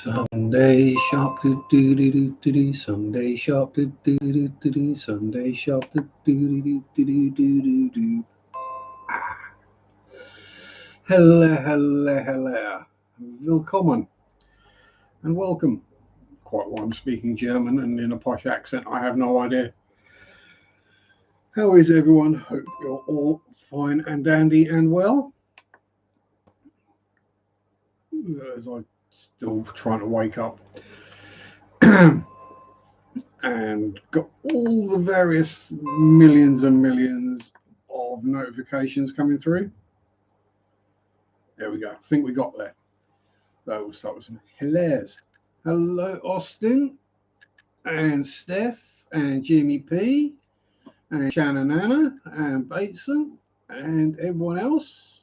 Sunday shop do do do do do do. Sunday shop do do do do do. Sunday shop do do do do do do do do. Hello, hello, hello. Willkommen and welcome. Quite why I'm speaking German and in a posh accent, I have no idea. How is everyone? Hope you're all fine and dandy and well. As I'm still trying to wake up. And got all the various millions and millions of notifications coming through. There we go. I think we got there. So we'll start with some hellos. Hello, Austin, and Steph, and Jimmy P, and Shannon Anna, and Bateson, and everyone else.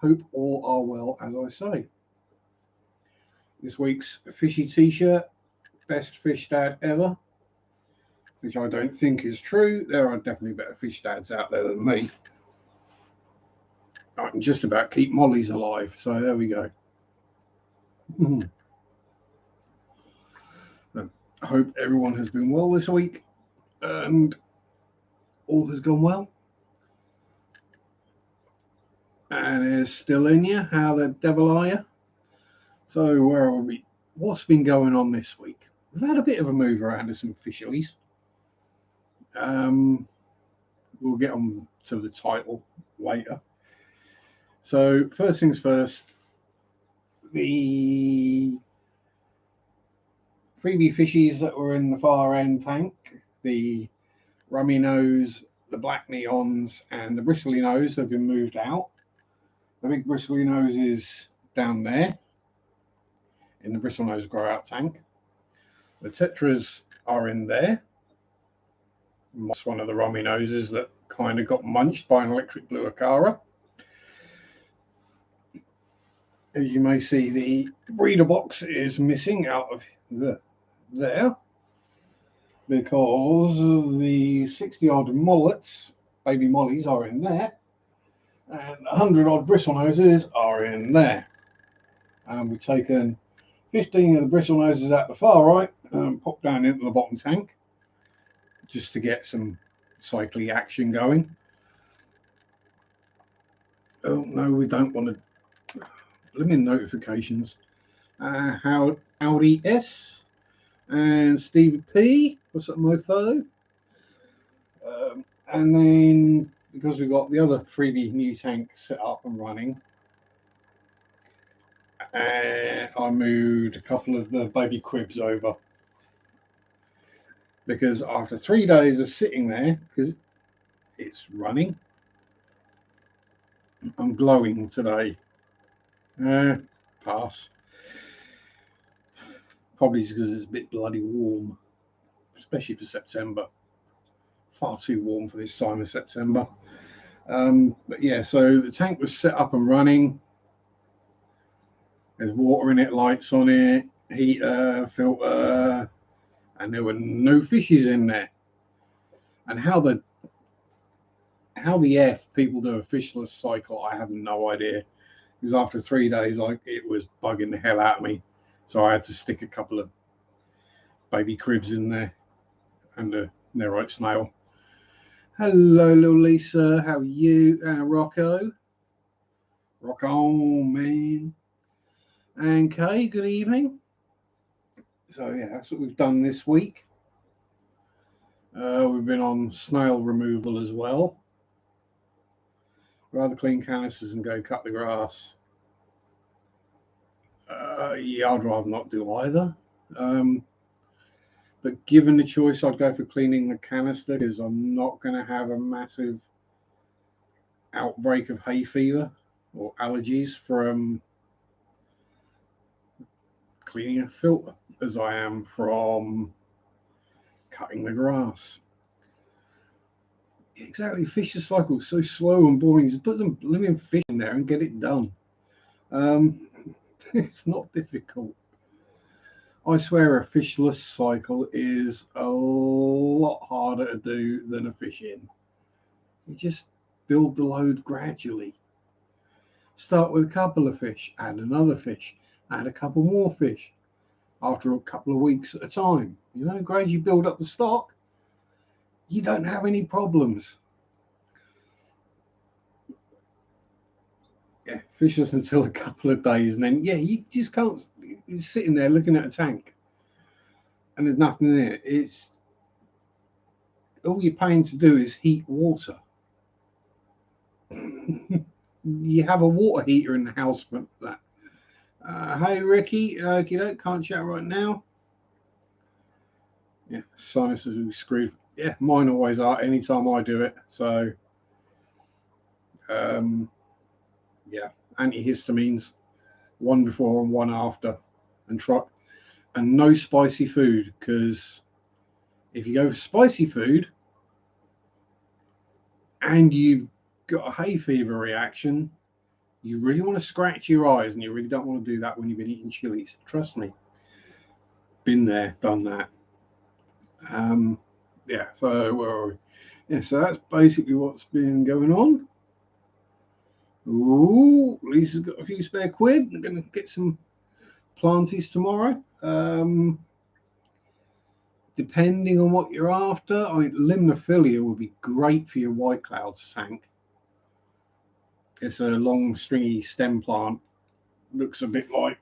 Hope all are well, as I say. This week's fishy t-shirt. Best fish dad ever, which I don't think is true. There are definitely better fish dads out there than me. I can just about keep mollies alive, so there we go. I hope everyone has been well this week and all has gone well. And is still in you. How the devil are you? So where are we? What's been going on this week? We've had a bit of a move around of some fisheries. We'll get on to the title later. So first things first, the freebie fishies that were in the far end tank, the rummy nose, the black neons, and the bristly nose have been moved out. The big bristly nose is down there in the bristle nose grow out tank. The tetras are in there. That's one of the rummy noses that kind of got munched by an electric blue acara. As you may see, the breeder box is missing out of there because the 60 odd mullets, baby mollies, are in there, and 100 odd bristle noses are in there. And we've taken 15 of the bristle noses out the far right and popped down into the bottom tank just to get some cycling action going. Oh no, we don't want to limit notifications. Howdy S and Steve P. What's up, mofo? And then because we've got the other freebie new tank set up and running, I moved a couple of the baby cribs over because after 3 days of sitting there, because it's running, I'm glowing today. Pass. Probably because it's a bit bloody warm, especially for September. Far too warm for this time of September. But yeah, so the tank was set up and running. There's water in it, lights on it, heater, filter, and there were no fishes in there. And how the F people do a fishless cycle, I have no idea. Because after 3 days, it was bugging the hell out of me. So I had to stick a couple of baby cribs in there and a Nerite snail. Hello, little Lisa. How are you? Rocco. Rock on, man. And Kay, good evening. So yeah, that's what we've done this week. We've been on snail removal as well. Rather clean canisters and go cut the grass. Yeah, I'd rather not do either. But given the choice, I'd go for cleaning the canister because I'm not going to have a massive outbreak of hay fever or allergies from cleaning a filter as I am from cutting the grass. Exactly, fish cycle is so slow and boring. Just put some living fish in there and get it done. It's not difficult. I swear a fishless cycle is a lot harder to do than a fish in. You just build the load gradually. Start with a couple of fish, add another fish, add a couple more fish after a couple of weeks at a time. You know, as you build up the stock, you don't have any problems. Yeah, fishes until a couple of days, and then you just can't. You're sitting there looking at a tank, and there's nothing in it. It's all you're paying to do is heat water. You have a water heater in the house for that. Hey Ricky, you can't chat right now. Yeah, sinuses will be screwed. Yeah, mine always are anytime I do it. So, yeah, antihistamines, one before and one after, and no spicy food, because if you go for spicy food and you've got a hay fever reaction, you really want to scratch your eyes, and you really don't want to do that when you've been eating chilies. Trust me, been there, done that. Yeah, so where are we? Yeah, so that's basically what's been going on. Ooh, Lisa's got a few spare quid. I'm going to get some planties tomorrow. Depending on what you're after, I mean, limnophilia would be great for your white clouds tank. It's a long, stringy stem plant. Looks a bit like.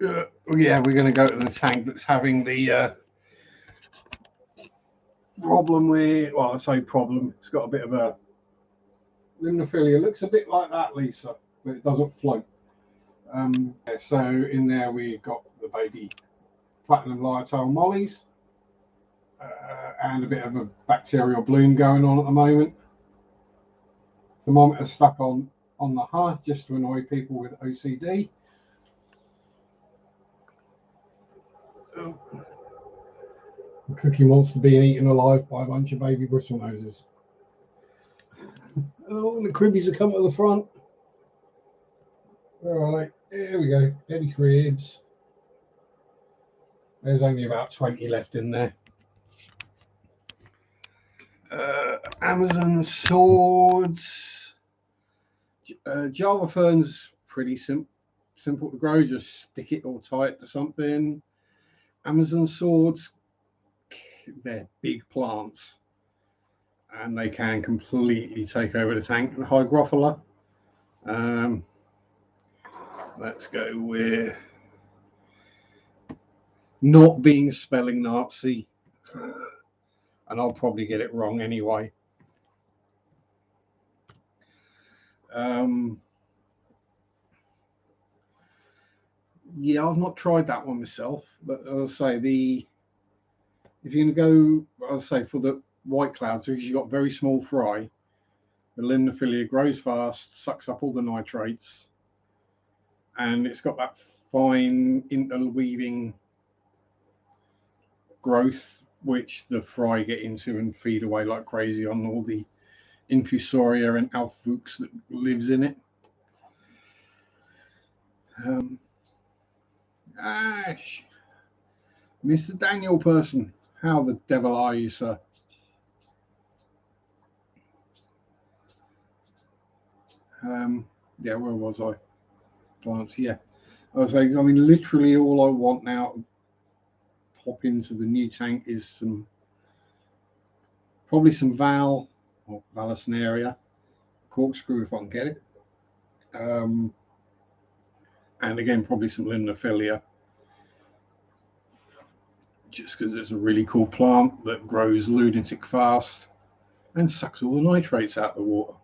Yeah, we're going to go to the tank that's having the problem with. Well, I say problem. It's got a bit of a limnophilia. Looks a bit like that, Lisa, but it doesn't float. So in there we've got the baby platinum lyotale mollies and a bit of a bacterial bloom going on at the moment. Thermometer stuck on the hearth just to annoy people with OCD. The cookie wants to be eaten alive by a bunch of baby bristle noses. Oh, the cribbies have come to the front. All right, here we go. Eddie cribs. There's only about 20 left in there. Amazon swords. Java fern's pretty simple to grow. Just stick it or tie it to something. Amazon swords, they're big plants, and they can completely take over the tank. And hygrophila. Let's go with not being a spelling Nazi, and I'll probably get it wrong anyway. Yeah, I've not tried that one myself, but I'll say if you're going to go, I'll say for the white clouds, because you've got very small fry, the limnophilia grows fast, sucks up all the nitrates, and it's got that fine interweaving growth which the fry get into and feed away like crazy on all the infusoria and alphux that lives in it. Ash, Mr. Daniel person, how the devil are you, sir? Yeah, where was I? Plants, yeah. I was saying, I mean, literally all I want now to pop into the new tank is probably some Val or Vallisneria corkscrew if I can get it. And again, probably some Limnophilia, just because it's a really cool plant that grows lunatic fast and sucks all the nitrates out of the water.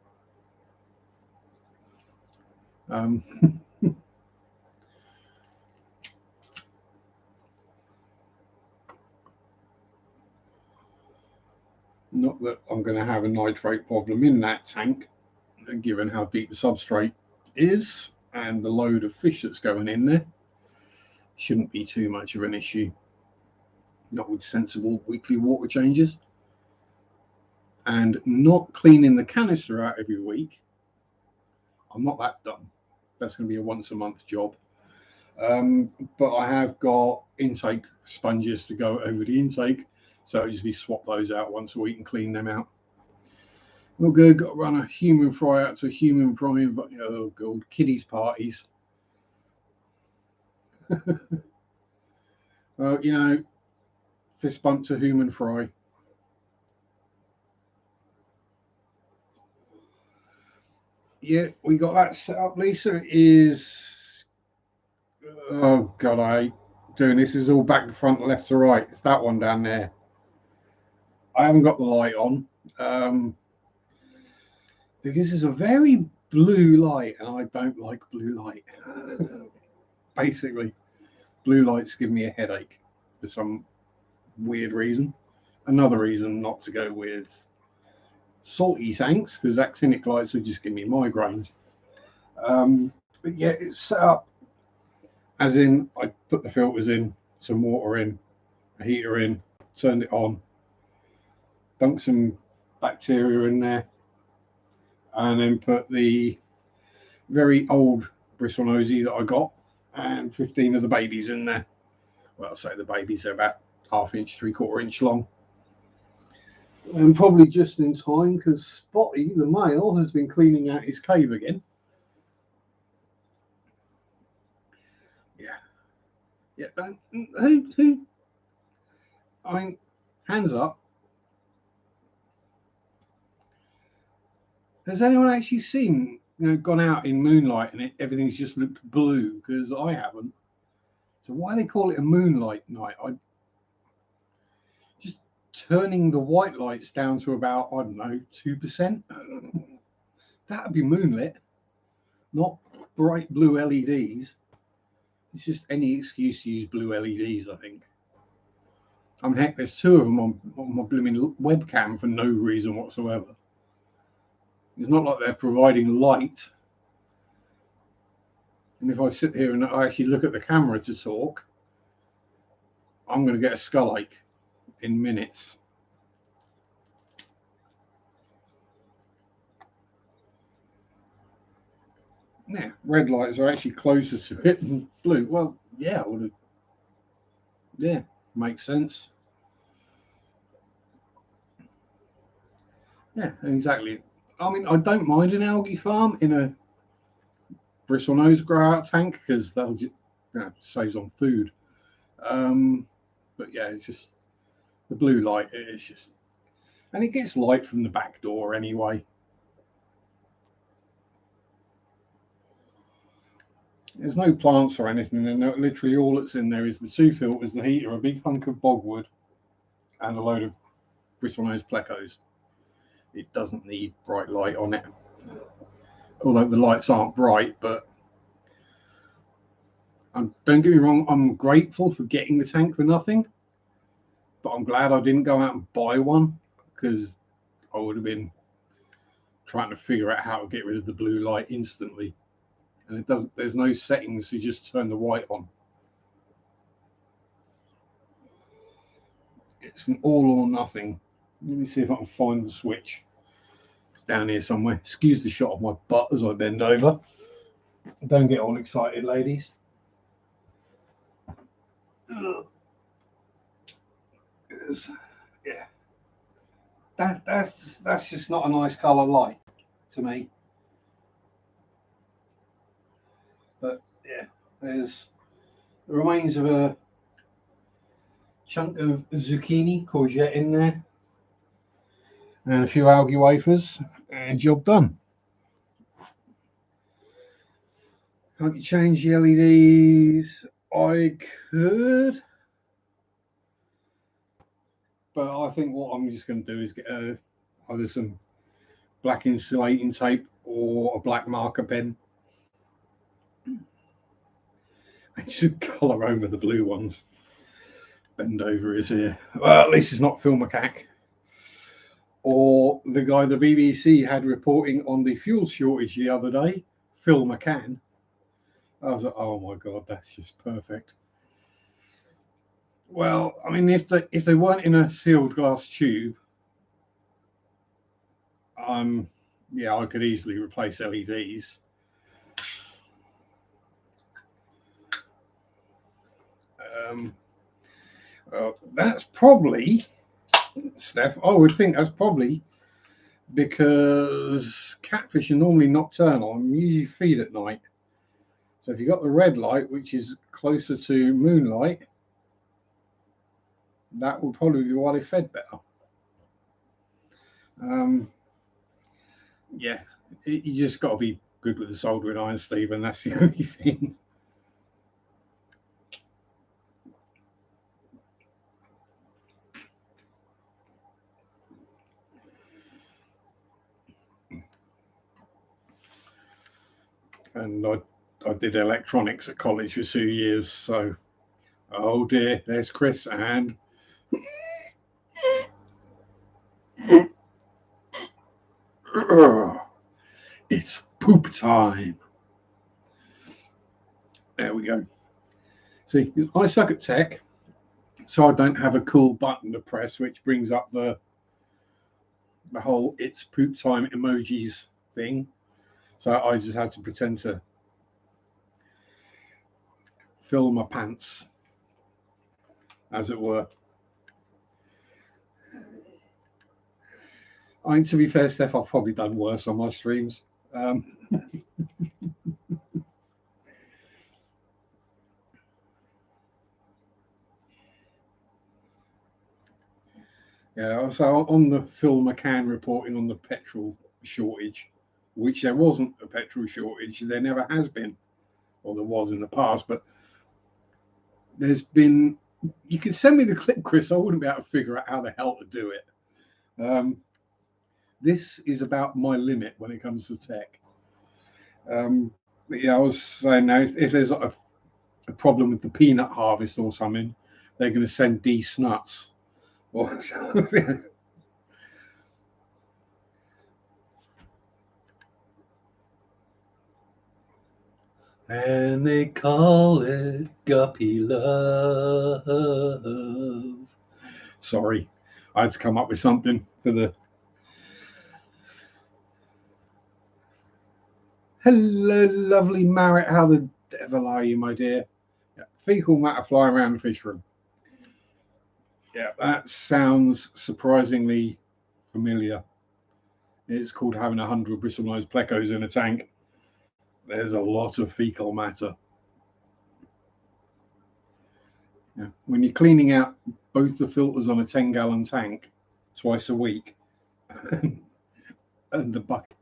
Not that I'm going to have a nitrate problem in that tank, given how deep the substrate is and the load of fish that's going in there. Shouldn't be too much of an issue, not with sensible weekly water changes. And not cleaning the canister out every week, I'm not that dumb. That's going to be a once a month job. But I have got intake sponges to go over the intake, so I'll just be swap those out once a week and clean them out. Not good. Got to run a human fry out to a human fry, but oh god, kiddies parties. Well, you know, fist bump to human fry. Yeah, we got that set up. Lisa is. Oh god, I hate doing this. Is all back to front, left to right. It's that one down there. I haven't got the light on because it's a very blue light, and I don't like blue light. Basically, blue lights give me a headache for some weird reason. Another reason not to go with salty tanks because actinic lights would just give me migraines. But yeah, it's set up as in I put the filters in, some water in, a heater in, turned it on, dunked some bacteria in there, and then put the very old bristle nosy that I got and 15 of the babies in there. Well, I'll say the babies are about ½ inch, 3/4 inch long. And probably just in time because Spotty, the male, has been cleaning out his cave again. Yeah. Yeah. Who? I mean, hands up. Has anyone actually seen, gone out in moonlight and everything's just looked blue? Because I haven't. So why they call it a moonlight night? I just turning the white lights down to about, I don't know, 2%. That'd be moonlit, not bright blue LEDs. It's just any excuse to use blue LEDs, I think. I mean, heck, there's 2 of them on my blooming webcam for no reason whatsoever. It's not like they're providing light. And if I sit here and I actually look at the camera to talk, I'm going to get a skull ache in minutes. Yeah, red lights are actually closer to it than blue. Well, yeah, I would have. Yeah, makes sense. Yeah, exactly. I mean, I don't mind an algae farm in a bristlenose grow out tank because that'll just saves on food. But yeah, it's just the blue light. It's just, and it gets light from the back door anyway. There's no plants or anything, and literally all that's in there is the 2 filters, the heater, a big hunk of bogwood, and a load of bristlenose plecos. It doesn't need bright light on it, although the lights aren't bright. But don't get me wrong, I'm grateful for getting the tank for nothing, but I'm glad I didn't go out and buy one because I would have been trying to figure out how to get rid of the blue light instantly. And it doesn't. There's no settings. You just turn the white on. It's an all or nothing. Let me see if I can find the switch. It's down here somewhere. Excuse the shot of my butt as I bend over. Don't get all excited, ladies. Yeah, that's just not a nice colour light to me. But yeah, there's the remains of a chunk of zucchini, courgette in there, and a few algae wafers, and job done. Can't you change the LEDs? I could, but I think what I'm just going to do is get either some black insulating tape or a black marker pen and just colour over the blue ones. Bend over his ear. Well, at least it's not Phil McCack or the guy the BBC had reporting on the fuel shortage the other day, Phil McCann. I was like, oh my god, that's just perfect. Well, I mean, if they weren't in a sealed glass tube, yeah, I could easily replace LEDs. Well, that's probably, Steph, I would think that's probably because catfish are normally nocturnal and usually feed at night. So if you've got the red light, which is closer to moonlight, that will probably be why they fed better. Yeah, you just got to be good with the soldering iron, Stephen. That's the only thing. And I did electronics at college for 2 years, so oh dear, there's Chris and it's poop time. There we go. See, I suck at tech, so I don't have a cool button to press, which brings up the whole "it's poop time" emojis thing. So I just had to pretend to fill my pants, as it were. I mean, to be fair, Steph, I've probably done worse on my streams. Yeah, so on the Phil McCann reporting on the petrol shortage, which there wasn't a petrol shortage, there never has been, or there was in the past, but there's been. You can send me the clip, Chris. I wouldn't be able to figure out how the hell to do it. This is about my limit when it comes to tech. But yeah, I was saying now, if there's a problem with the peanut harvest or something, they're going to send D snuts. Or and they call it guppy love. Sorry, I had to come up with something for the. Hello, lovely Marret. How the devil are you, my dear? Yeah, fecal matter flying around the fish room. Yeah, that sounds surprisingly familiar. It's called having 100 bristlenose plecos in a tank. There's a lot of fecal matter. Yeah. When you're cleaning out both the filters on a 10-gallon tank twice a week, and the bucket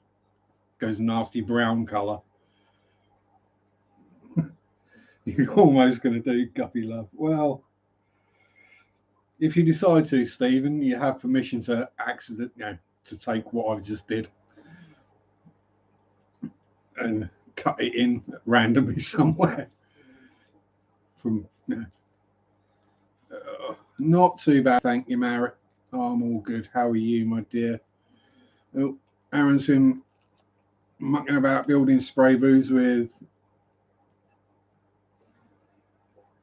goes nasty brown colour, you're almost going to do guppy love. Well, if you decide to, Stephen, you have permission to to take what I just did and cut it in randomly somewhere. From not too bad, thank you, Marret. I'm all good. How are you, my dear? Oh, Aaron's been mucking about building spray booths with.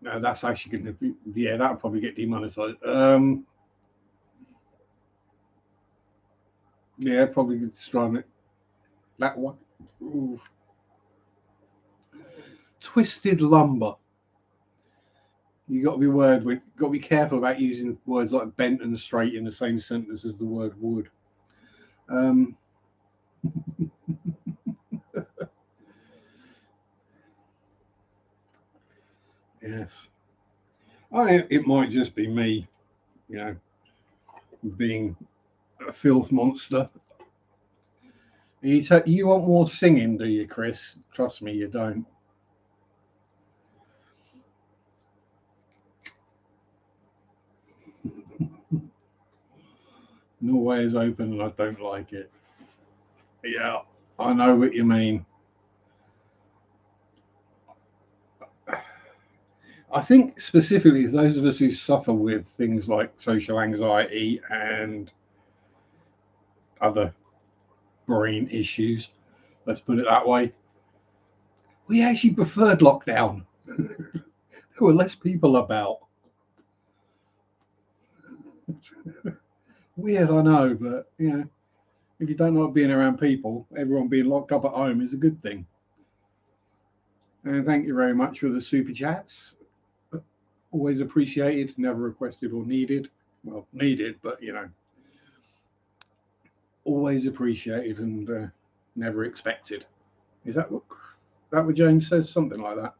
No, that's actually going to be. Yeah, that'll probably get demonetized. Yeah, probably describing it. That one. Ooh. Twisted lumber. You got to be got to be careful about using words like bent and straight in the same sentence as the word wood. Yes. I mean, it might just be me, being a filth monster. You want more singing, do you, Chris? Trust me, you don't. Norway is open and I don't like it. Yeah, I know what you mean. I think specifically those of us who suffer with things like social anxiety and other brain issues, let's put it that way, we actually preferred lockdown. There were less people about. Weird, I know, but if you don't like being around people, everyone being locked up at home is a good thing. And thank you very much for the super chats. Always appreciated, never requested or needed. Well, needed, but always appreciated and never expected. Is that what James says? Something like that.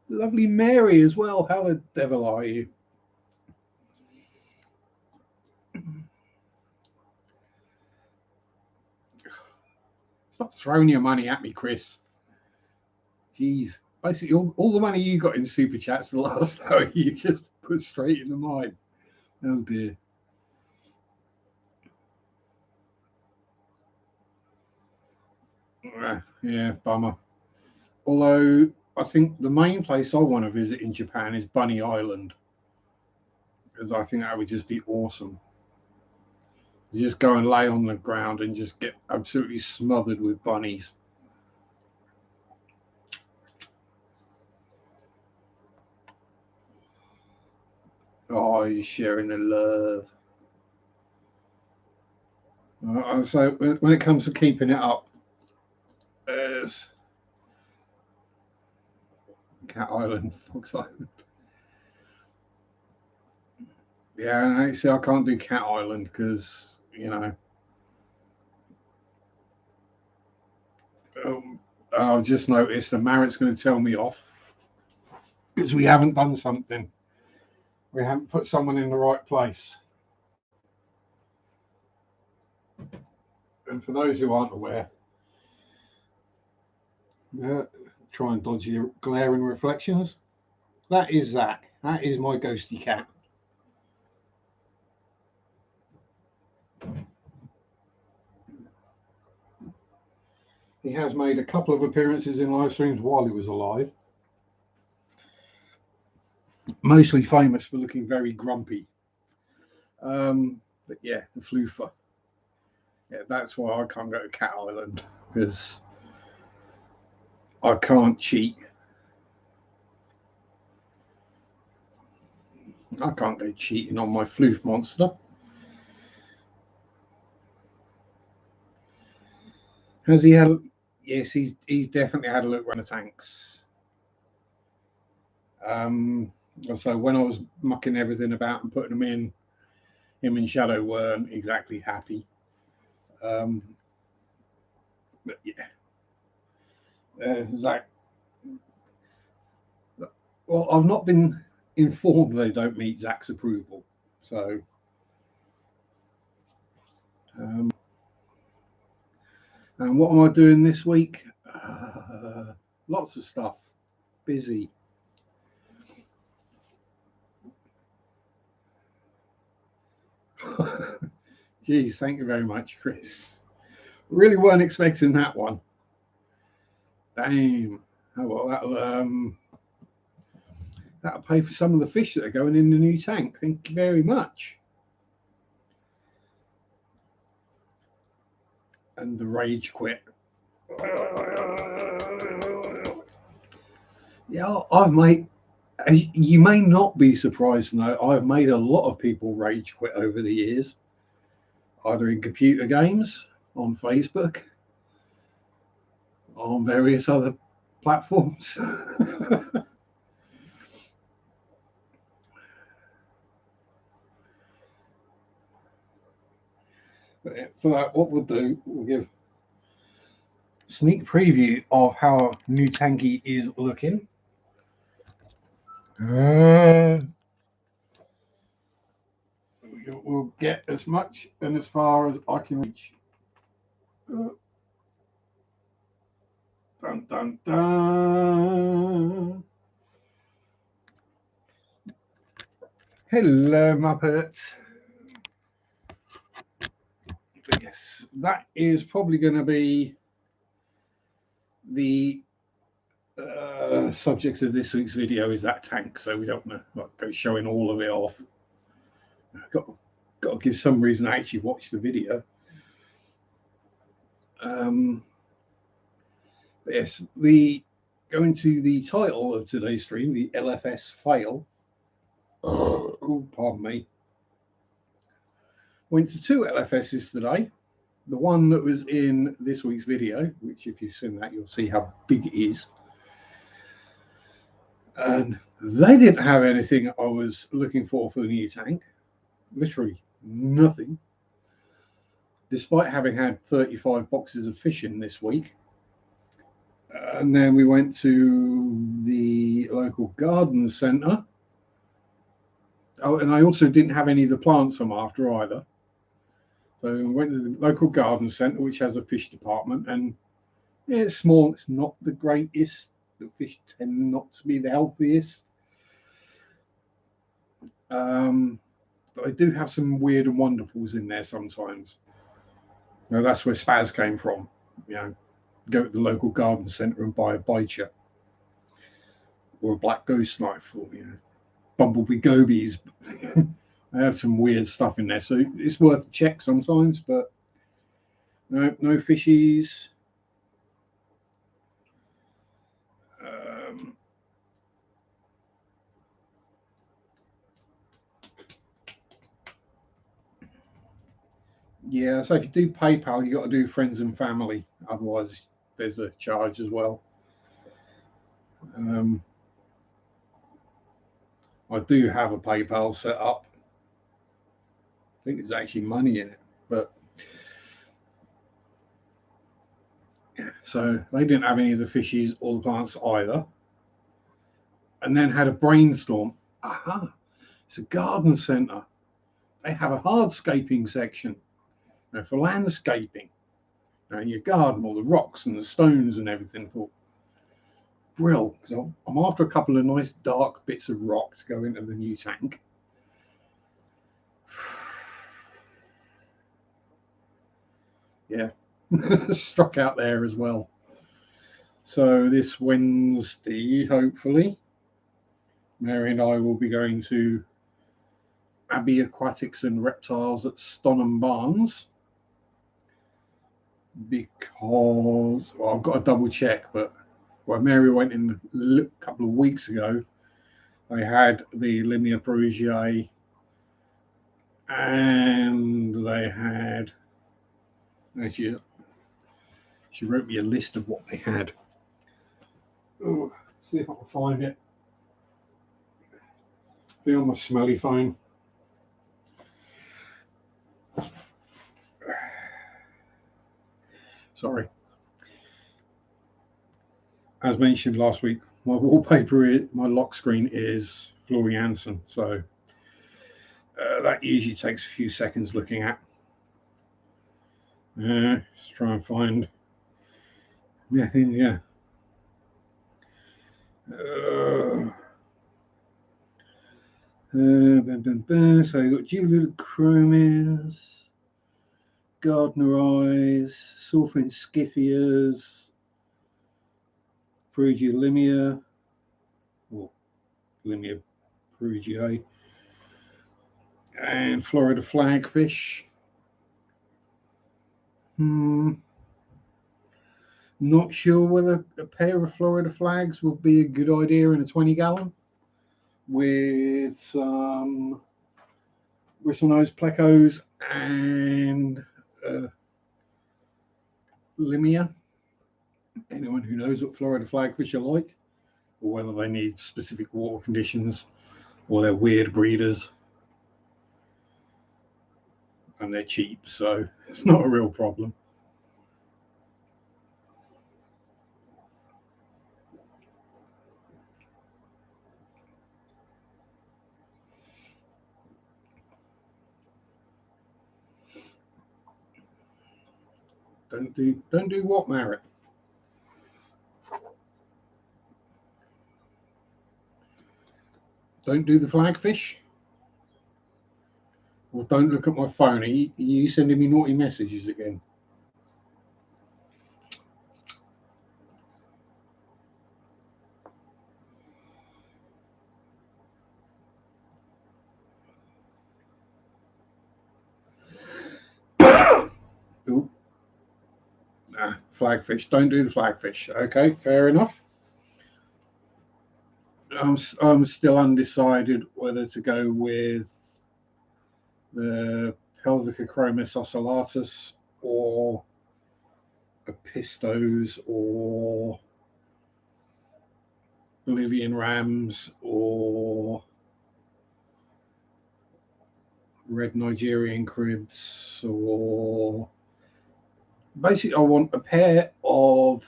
Lovely Mary as well. How the devil are you? Stop throwing your money at me, Chris. Jeez. Basically, all the money you got in Super Chats the last hour, you just put straight into mine. Oh, dear. Yeah, bummer. Although, I think the main place I want to visit in Japan is Bunny Island. Because I think that would just be awesome. You just go and lay on the ground and just get absolutely smothered with bunnies. Oh, you're sharing the love. So when it comes to keeping it up, there's Cat Island, Fox Island. Yeah, and actually I can't do Cat Island because, you know, I've just noticed the Marriott's going to tell me off because we haven't done something. We haven't put someone in the right place. And for those who aren't aware, try and dodge your glaring reflections. That is Zach. That is my ghosty cat. He has made a couple of appearances in live streams while he was alive. Mostly famous for looking very grumpy. But yeah, the floofer. Yeah, that's why I can't go to Cat Island, because I can't cheat. I can't go cheating on my floof monster. Has he had? Yes, he's definitely had a look around the tanks. So when I was mucking everything about and putting them in, him and Shadow weren't exactly happy. But yeah, Zach. Well, I've not been informed they don't meet Zach's approval. So, and what am I doing this week? Lots of stuff. Busy. Geez, thank you very much, Chris. Really weren't expecting that one. Damn. Oh, well, that'll pay for some of the fish that are going in the new tank. Thank you very much. And the rage quit. Yeah, I've made. You may not be surprised to know I've made a lot of people rage quit over the years, either in computer games, on Facebook, on various other platforms. But for that, what we'll do, we'll give a sneak preview of how new Tanky is looking. We'll get as much and as far as I can reach. Dun, dun, dun. Hello, Muppet. But yes, that is probably going to be the subject of this week's video, is that tank. So we don't want to go showing all of it off. Got to give some reason I actually watch the video. Yes, going to the title of today's stream, the LFS fail. Oh, pardon me. Went to 2 LFSs today. The one that was in this week's video, which if you've seen that, you'll see how big it is. And they didn't have anything I was looking for the new tank. Literally nothing. Despite having had 35 boxes of fish in this week. And then we went to the local garden centre. Oh, and I also didn't have any of the plants I'm after either. So we went to the local garden centre, which has a fish department, and yeah, it's small. It's not the greatest. The fish tend not to be the healthiest. But I do have some weird and wonderfuls in there sometimes. Now that's where Spaz came from. You know, go to the local garden centre and buy a biter or a black ghost knife or bumblebee gobies. I have some weird stuff in there, so it's worth a check sometimes. But no fishies. Um, yeah, so if you do PayPal, you got to do friends and family. Otherwise, there's a charge as well. Um, I do have a PayPal set up. I think there's actually money in it, but so they didn't have any of the fishies or the plants either. And then had a brainstorm. Aha, it's a garden centre. They have a hardscaping section for landscaping. In your garden, all the rocks and the stones and everything. I thought, brill, because I'm after a couple of nice dark bits of rock to go into the new tank. Yeah, struck out there as well. So this Wednesday, hopefully, Mary and I will be going to Abbey Aquatics and Reptiles at Stonham Barns because I've got to double check, but Mary went in a couple of weeks ago. They had the Limia Perugiae and they had actually she wrote me a list of what they had. Oh, see if I can find it. Be on my smelly phone. Sorry. As mentioned last week, my wallpaper, my lock screen is Floriansen, so that usually takes a few seconds looking at. Let's try and find. Yeah. So you've got Julian Chromis, Gardner Eyes, Sulfin Scyphias, Perugia Limia, or Limia Perugiae, and Florida Flagfish. Not sure whether a pair of Florida flags would be a good idea in a 20-gallon with some bristlenose plecos and Limia. Anyone who knows what Florida flagfish are like, or whether they need specific water conditions, or they're weird breeders, and they're cheap, so it's not a real problem. Don't do what, Merritt? Don't do the flagfish? Or don't look at my phone. Are you sending me naughty messages again? Ooh. Nah, flagfish. Don't do the flagfish. Okay, fair enough. I'm still undecided whether to go with the Pelvicochromis ocellatus or a Pistos or Bolivian rams or red Nigerian cribs, or basically I want a pair of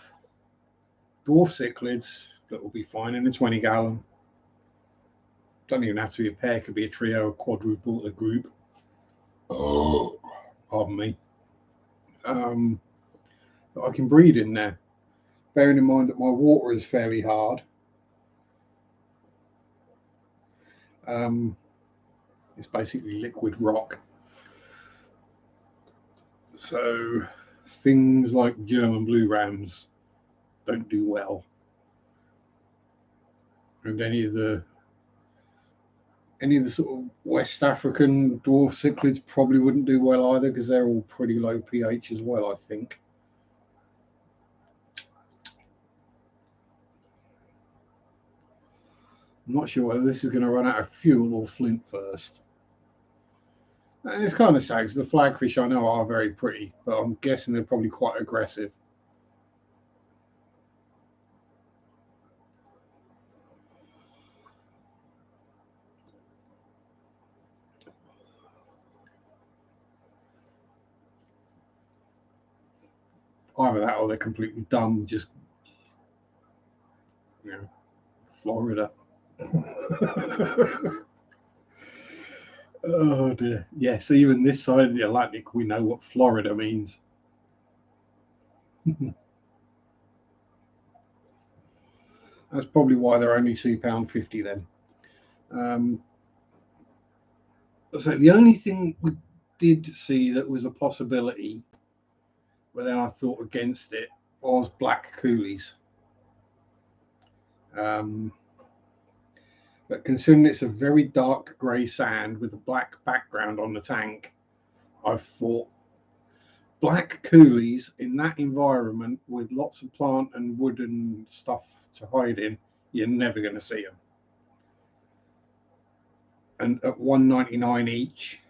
dwarf cichlids that will be fine in a 20-gallon. Don't even have to be a pair, could be a trio, a quadruple, a group. Oh, pardon me. That I can breed in there. Bearing in mind that my water is fairly hard. It's basically liquid rock. So things like German blue rams don't do well. And any of the sort of West African dwarf cichlids probably wouldn't do well either, because they're all pretty low pH as well, I think. I'm not sure whether this is going to run out of fuel or flint first. And it's kind of sad because the flagfish I know are very pretty, but I'm guessing they're probably quite aggressive. Either that or they're completely dumb, just, you know, Florida. Oh dear. Yeah, so even this side of the Atlantic, we know what Florida means. That's probably why they're only £2.50 then. So the only thing we did see that was a possibility, but then I thought against it, was black coolies. But considering it's a very dark grey sand with a black background on the tank, I thought black coolies in that environment with lots of plant and wood and stuff to hide in, you're never going to see them. And at $1.99 each,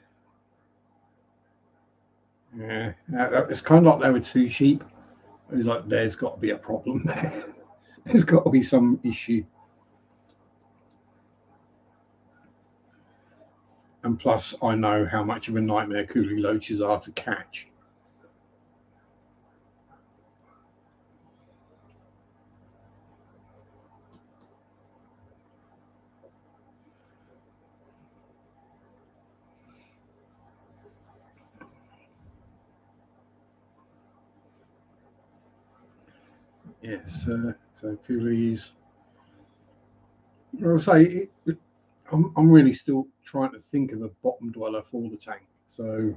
yeah, it's kind of like they were too cheap. It was like, there's got to be a problem there. There's got to be some issue. And plus, I know how much of a nightmare coolie loaches are to catch. Yes, so coolies. I'll say I'm really still trying to think of a bottom dweller for the tank. So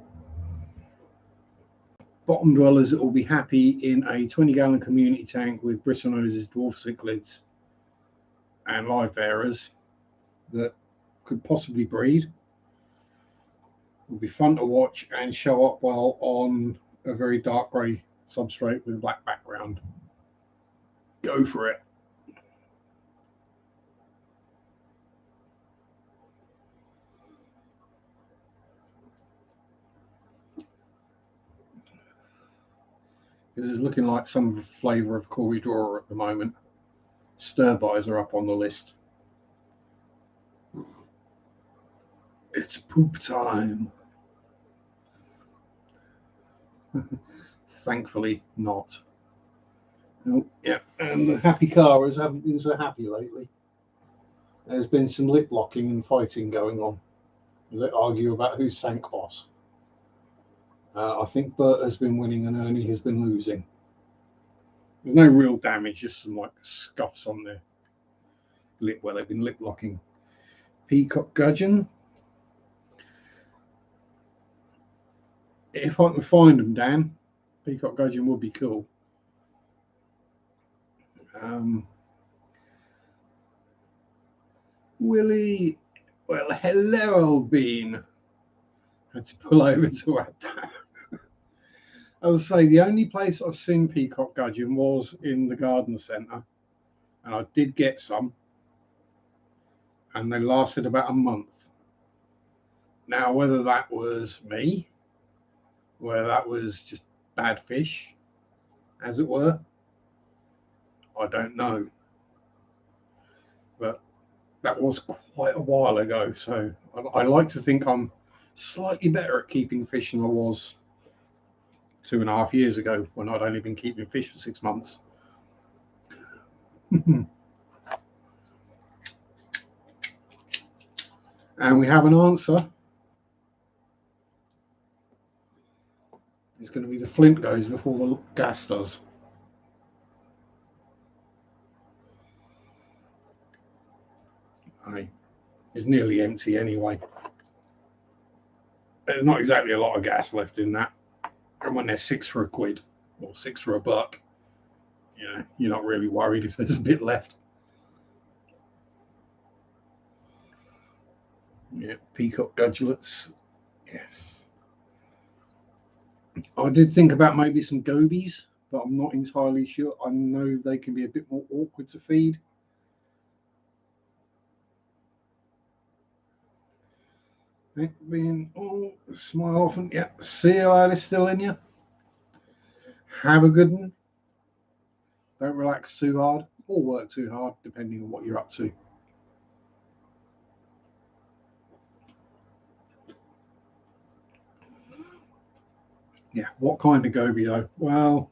bottom dwellers that will be happy in a 20-gallon community tank with bristlenoses, dwarf cichlids, and live bearers that could possibly breed. Will be fun to watch and show up well on a very dark grey substrate with a black background. Go for it. This is looking like some flavour of Corey Drawer at the moment. Stir-bys are up on the list. It's poop time. Thankfully not. Oh, yeah, and the happy carers haven't been so happy lately. There's been some lip locking and fighting going on as they argue about who's tank boss. I think Bert has been winning and Ernie has been losing. There's no real damage, just some like scuffs on their lip where they've been lip locking. Peacock Gudgeon. If I can find them, Dan, Peacock Gudgeon would be cool. Willie, well, hello, old bean. Had to pull over to add that. I would say the only place I've seen peacock gudgeon was in the garden centre, and I did get some, and they lasted about a month. Now, whether that was me, whether that was just bad fish, as it were, I don't know. but that was quite a while ago. So I like to think I'm slightly better at keeping fish than I was 2.5 years ago when I'd only been keeping fish for 6 months. And we have an answer. It's going to be the flint goes before the gas does. It's nearly empty anyway. There's not exactly a lot of gas left in that. And when they're 6 for £1 or 6 for $1, you're not really worried if there's a bit left. Yeah, peacock gudulets. Yes. I did think about maybe some gobies, but I'm not entirely sure. I know they can be a bit more awkward to feed. Smile often. Yeah. See you later, still in you. Have a good one. Don't relax too hard or work too hard, depending on what you're up to. Yeah, what kind of goby though? Well,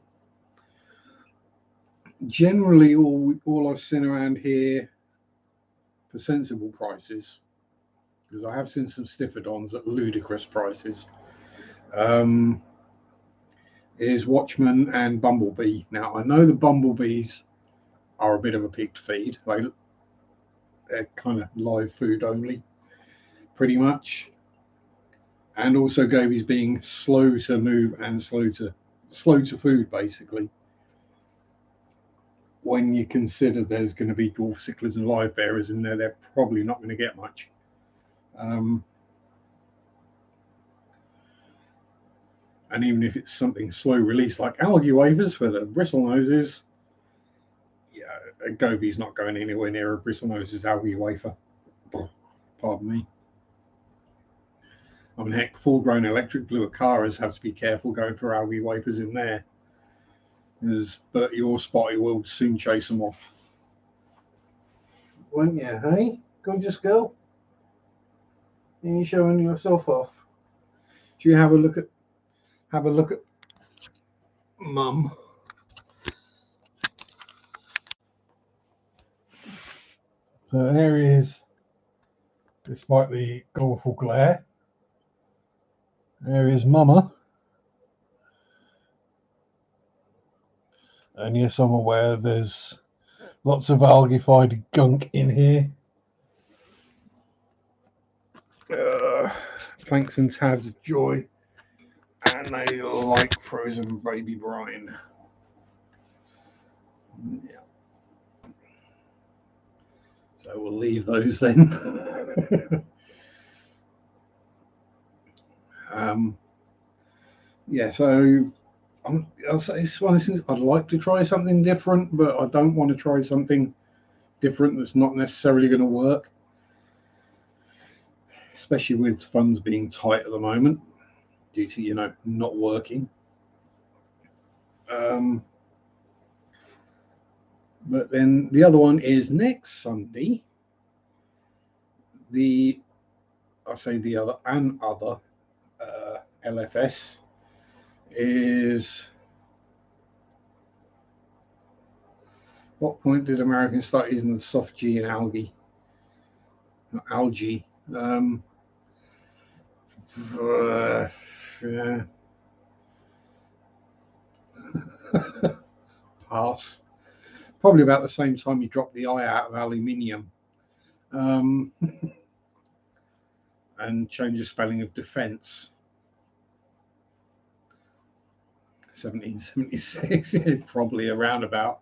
generally all I've seen around here for sensible prices, because I have seen some stiffodons at ludicrous prices, is Watchman and Bumblebee. Now, I know the bumblebees are a bit of a pig to feed. They're kind of live food only, pretty much. And also gobies being slow to move and slow to food, basically. When you consider there's going to be dwarf cichlids and live bearers in there, they're probably not going to get much. And even if it's something slow release like algae wafers for the bristlenoses, a goby's not going anywhere near a bristlenoses algae wafer. Pardon me. I mean, heck, full-grown electric blue acaras have to be careful going for algae wafers in there, because Bertie or Spotty will soon chase them off. Won't you, hey? Gorgeous girl? Are you showing yourself off? Do you have a look at Mum? So there he is, despite the awful glare. There is Mama. And yes, I'm aware there's lots of algified gunk in here. Plankton tabs of joy, and they like frozen baby brine. Yeah. So we'll leave those then. Yeah, so I'll say it's one of those things. I'd like to try something different, but I don't want to try something different that's not necessarily going to work, especially with funds being tight at the moment due to not working. But then the other one is next Sunday. Other LFS is, what point did Americans start using the soft G in algae? Algae. Yeah. Pass. Probably about the same time you dropped the I out of aluminium. And change the spelling of defence. 1776, probably around about.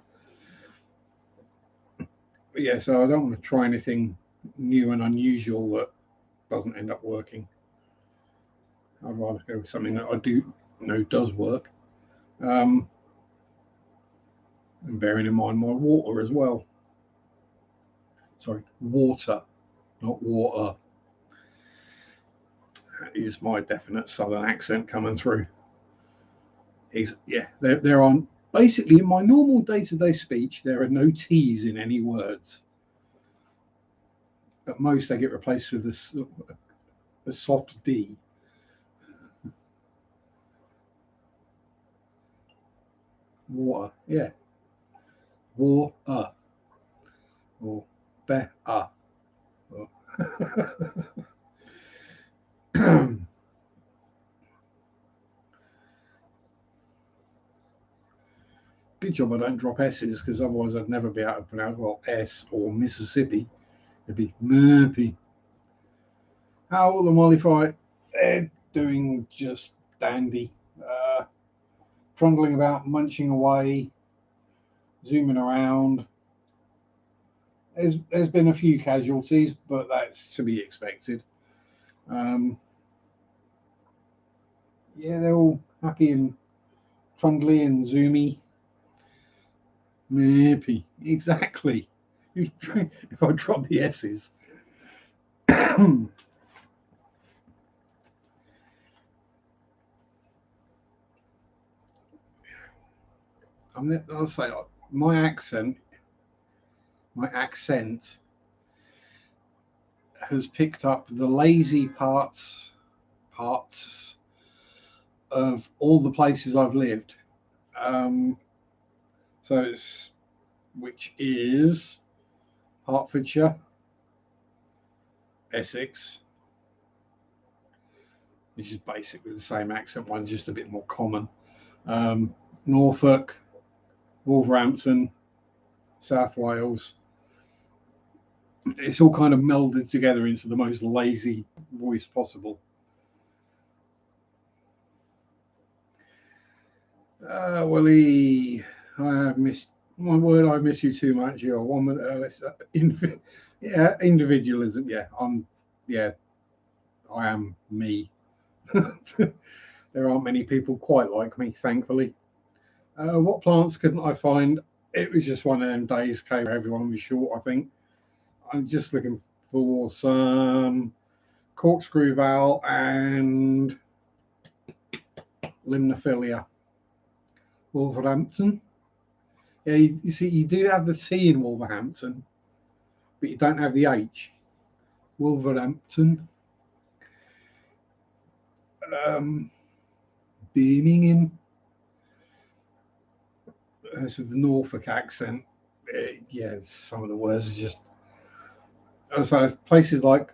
But yeah, so I don't want to try anything new and unusual that doesn't end up working. I'd rather go with something that I do know does work. And bearing in mind my water as well. Sorry, water, not water. That is my definite southern accent coming through. There are basically in my normal day-to-day speech, there are no T's in any words. At most, they get replaced with a soft D. Water, yeah. Water. Or bear. Good job I don't drop S's, because otherwise I'd never be able to pronounce, well, S or Mississippi. It'd be Murphy. How are the Mollify? They're doing just dandy. Trundling about, munching away, zooming around. There's been a few casualties, but that's to be expected. Yeah, they're all happy and trundly and zoomy. Maybe. Exactly. If I drop the S's. I'll say my accent has picked up the lazy parts of all the places I've lived. So it's, which is Hertfordshire, Essex, which is basically the same accent. One's just a bit more common. Norfolk, Wolverhampton, South Wales. It's all kind of melded together into the most lazy voice possible. Willie, I have missed one word. I miss you too much. You're one minute. Yeah, individualism. Yeah, I am me. There aren't many people quite like me, thankfully. What plants couldn't I find? It was just one of them days, came everyone was short, I think. I'm just looking for some corkscrew vowel and limnophilia. Wolverhampton. Yeah, you see, you do have the T in Wolverhampton, but you don't have the H. Wolverhampton. Birmingham. That's with the Norfolk accent. Yeah, some of the words are just. So places like,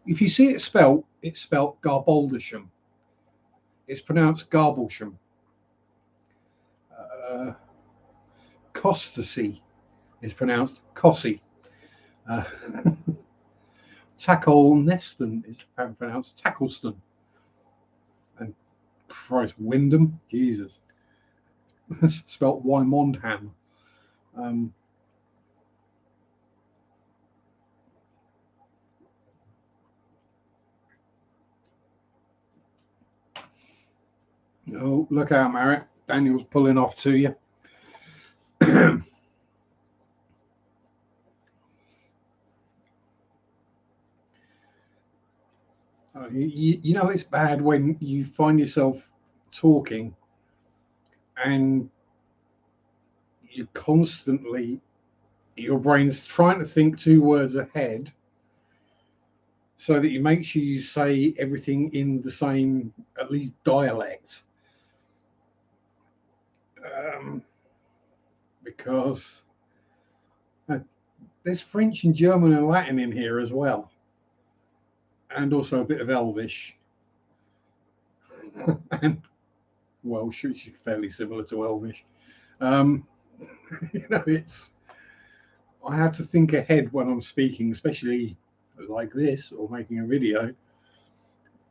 if you see it spelt, it's spelt Garboldisham. It's pronounced Garblesham. Costasy is pronounced Cossey. Tackle-Neston is pronounced Tackleston. And Christ, Wyndham, Jesus. It's spelt Wymondham. Oh, look out, Marriott. Daniel's pulling off to you. You know, it's bad when you find yourself talking and you're constantly, your brain's trying to think 2 words ahead so that you make sure you say everything in the same, at least, dialect. Because there's French and German and Latin in here as well, and also a bit of Elvish and Welsh, which is fairly similar to Elvish. You know, I have to think ahead when I'm speaking, especially like this or making a video.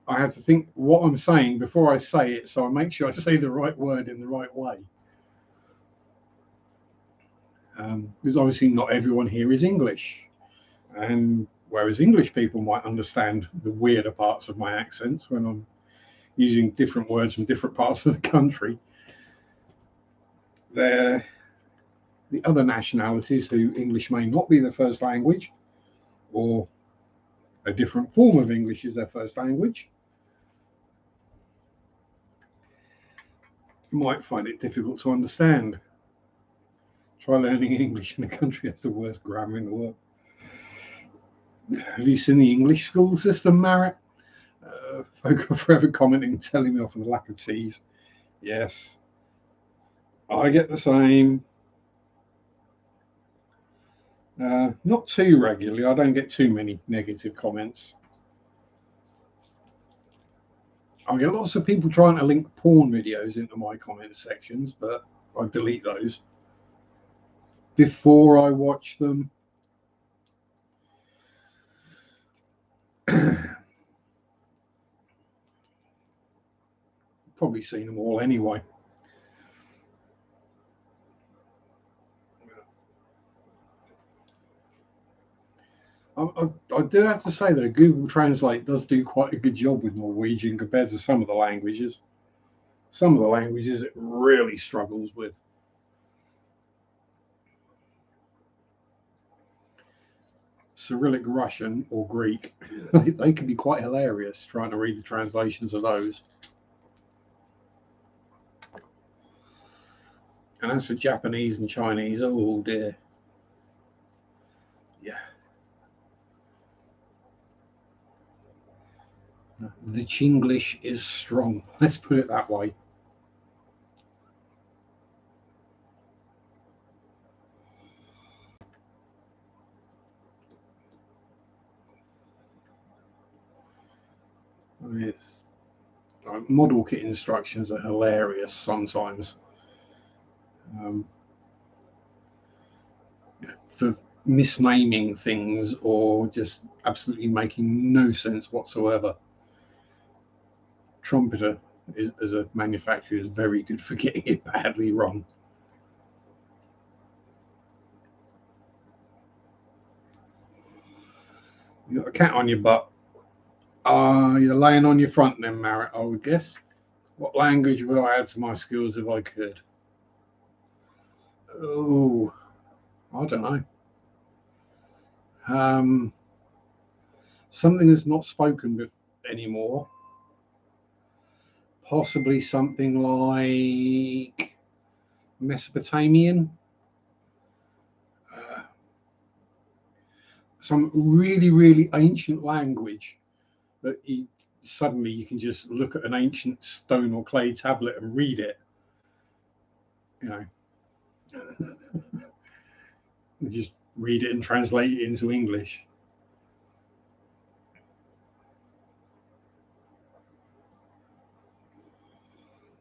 I have to think what I'm saying before I say it, so I make sure I say the right word in the right way. Because obviously not everyone here is English, and whereas English people might understand the weirder parts of my accents when I'm using different words from different parts of the country, they're the other nationalities who English may not be their first language, or a different form of English is their first language, might find it difficult to understand. Try learning English in a country that's the worst grammar in the world. Have you seen the English school system, Marriott? Folk are forever commenting, telling me off for the lack of T's. Yes, I get the same. Not too regularly. I don't get too many negative comments. I get lots of people trying to link porn videos into my comment sections, but I delete those before I watch them. Probably seen them all anyway. I do have to say, though, Google Translate does do quite a good job with Norwegian compared to some of the languages. Some of the languages it really struggles with. Cyrillic Russian or Greek, they can be quite hilarious trying to read the translations of those. And as for Japanese and Chinese, oh dear. Yeah. The Chinglish is strong. Let's put it that way. It's, model kit instructions are hilarious sometimes. For misnaming things or just absolutely making no sense whatsoever. Trumpeter, as a manufacturer, is very good for getting it badly wrong. You got a cat on your butt. You're laying on your front then, Marriott, I would guess. What language would I add to my skills if I could? Oh, I don't know. Something that's not spoken anymore. Possibly something like Mesopotamian. Some really, really ancient language that suddenly you can just look at an ancient stone or clay tablet and read it. You know, just read it and translate it into English.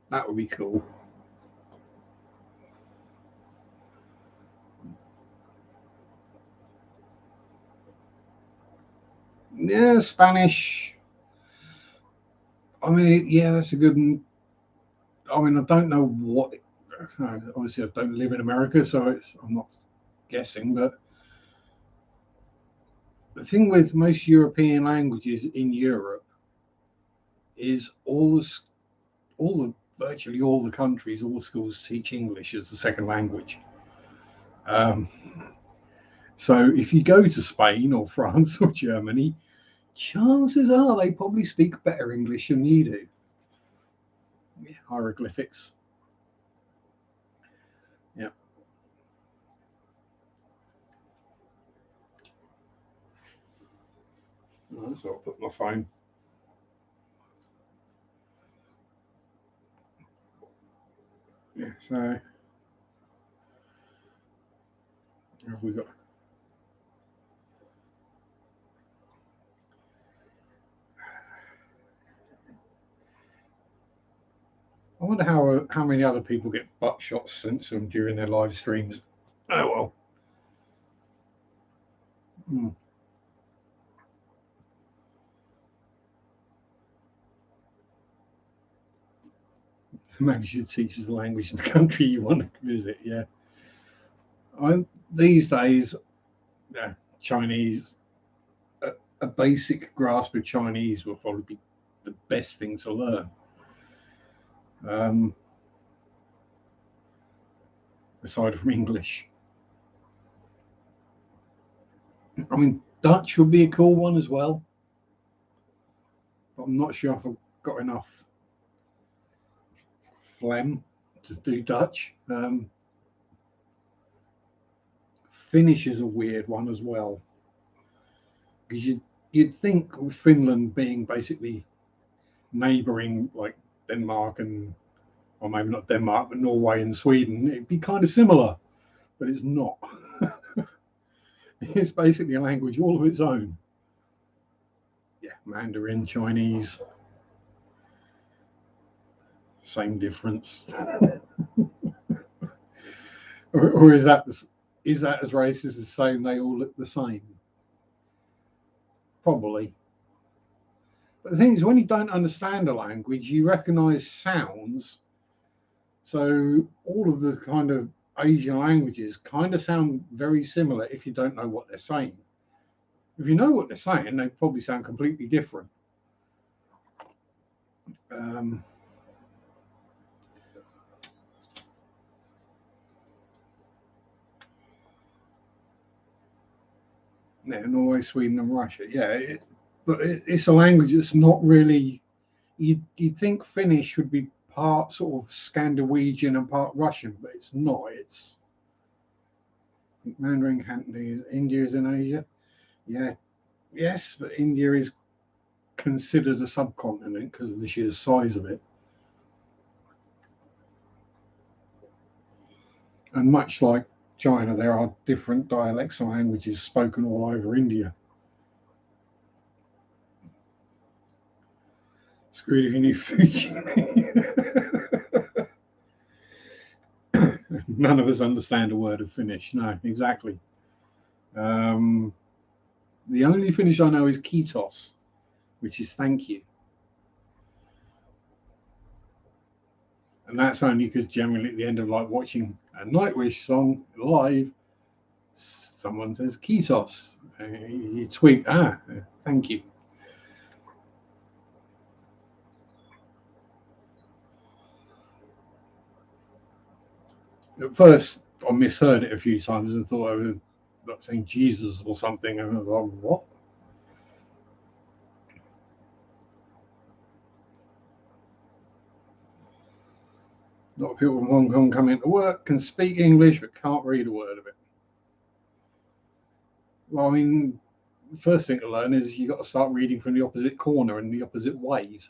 That would be cool. Yeah, Spanish. I mean, yeah, that's a good one. I mean, I don't know what. Obviously, I don't live in America, so I'm not guessing. But the thing with most European languages in Europe is virtually all the countries, all the schools teach English as the second language. Um, so if you go to Spain or France or Germany, chances are they probably speak better English than you do. Yeah, hieroglyphics. Yeah. So I'll put my phone. Yeah. So have we got? I wonder how many other people get butt shots sent to them during their live streams. Oh well. Hmm. Maybe you should teach the language in the country you want to visit. Yeah. These days, yeah, Chinese. A basic grasp of Chinese will probably be the best thing to learn. Aside from English. I mean, Dutch would be a cool one as well. But I'm not sure if I've got enough phlegm to do Dutch. Finnish is a weird one as well. because you'd think with Finland being basically neighbouring like Denmark and, or maybe not Denmark, but Norway and Sweden, it'd be kind of similar, but it's not. It's basically a language all of its own. Yeah, Mandarin, Chinese, same difference. or is that as racist as saying they all look the same? Probably. But the thing is, when you don't understand a language, you recognise sounds. So all of the kind of Asian languages kind of sound very similar if you don't know what they're saying. If you know what they're saying, they probably sound completely different. Yeah, Norway, Sweden, and Russia. Yeah, but it's a language that's not really. You'd think Finnish would be part sort of Scandinavian and part Russian, but it's not. It's Mandarin, Cantonese. India is in Asia. Yeah, yes, but India is considered a subcontinent because of the sheer size of it. And much like China, there are different dialects and languages spoken all over India. Screwed if you knew Fuji. None of us understand a word of Finnish. No, exactly. The only Finnish I know is kiitos, which is thank you. And that's only because generally at the end of like watching a Nightwish song live, someone says kiitos. You tweet, thank you. At first, I misheard it a few times and thought I was like saying Jesus or something, and I was like, what? A lot of people from Hong Kong come into work, can speak English, but can't read a word of it. Well, I mean, the first thing to learn is you got to start reading from the opposite corner and the opposite ways.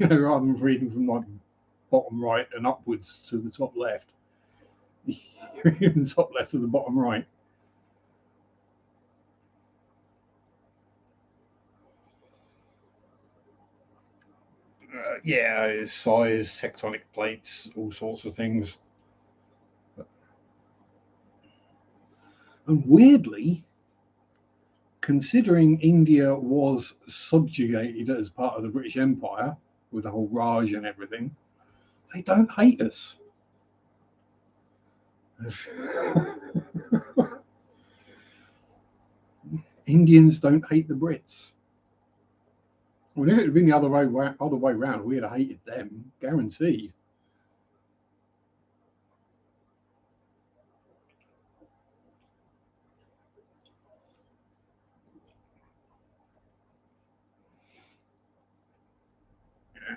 Rather than reading from like bottom right and upwards to the top left. The top left to the bottom right. Yeah, size, tectonic plates, all sorts of things. And weirdly, considering India was subjugated as part of the British Empire with the whole Raj and everything, they don't hate us. Indians don't hate the Brits. Well, if it had been the other way around, we'd have hated them, guaranteed. Yeah.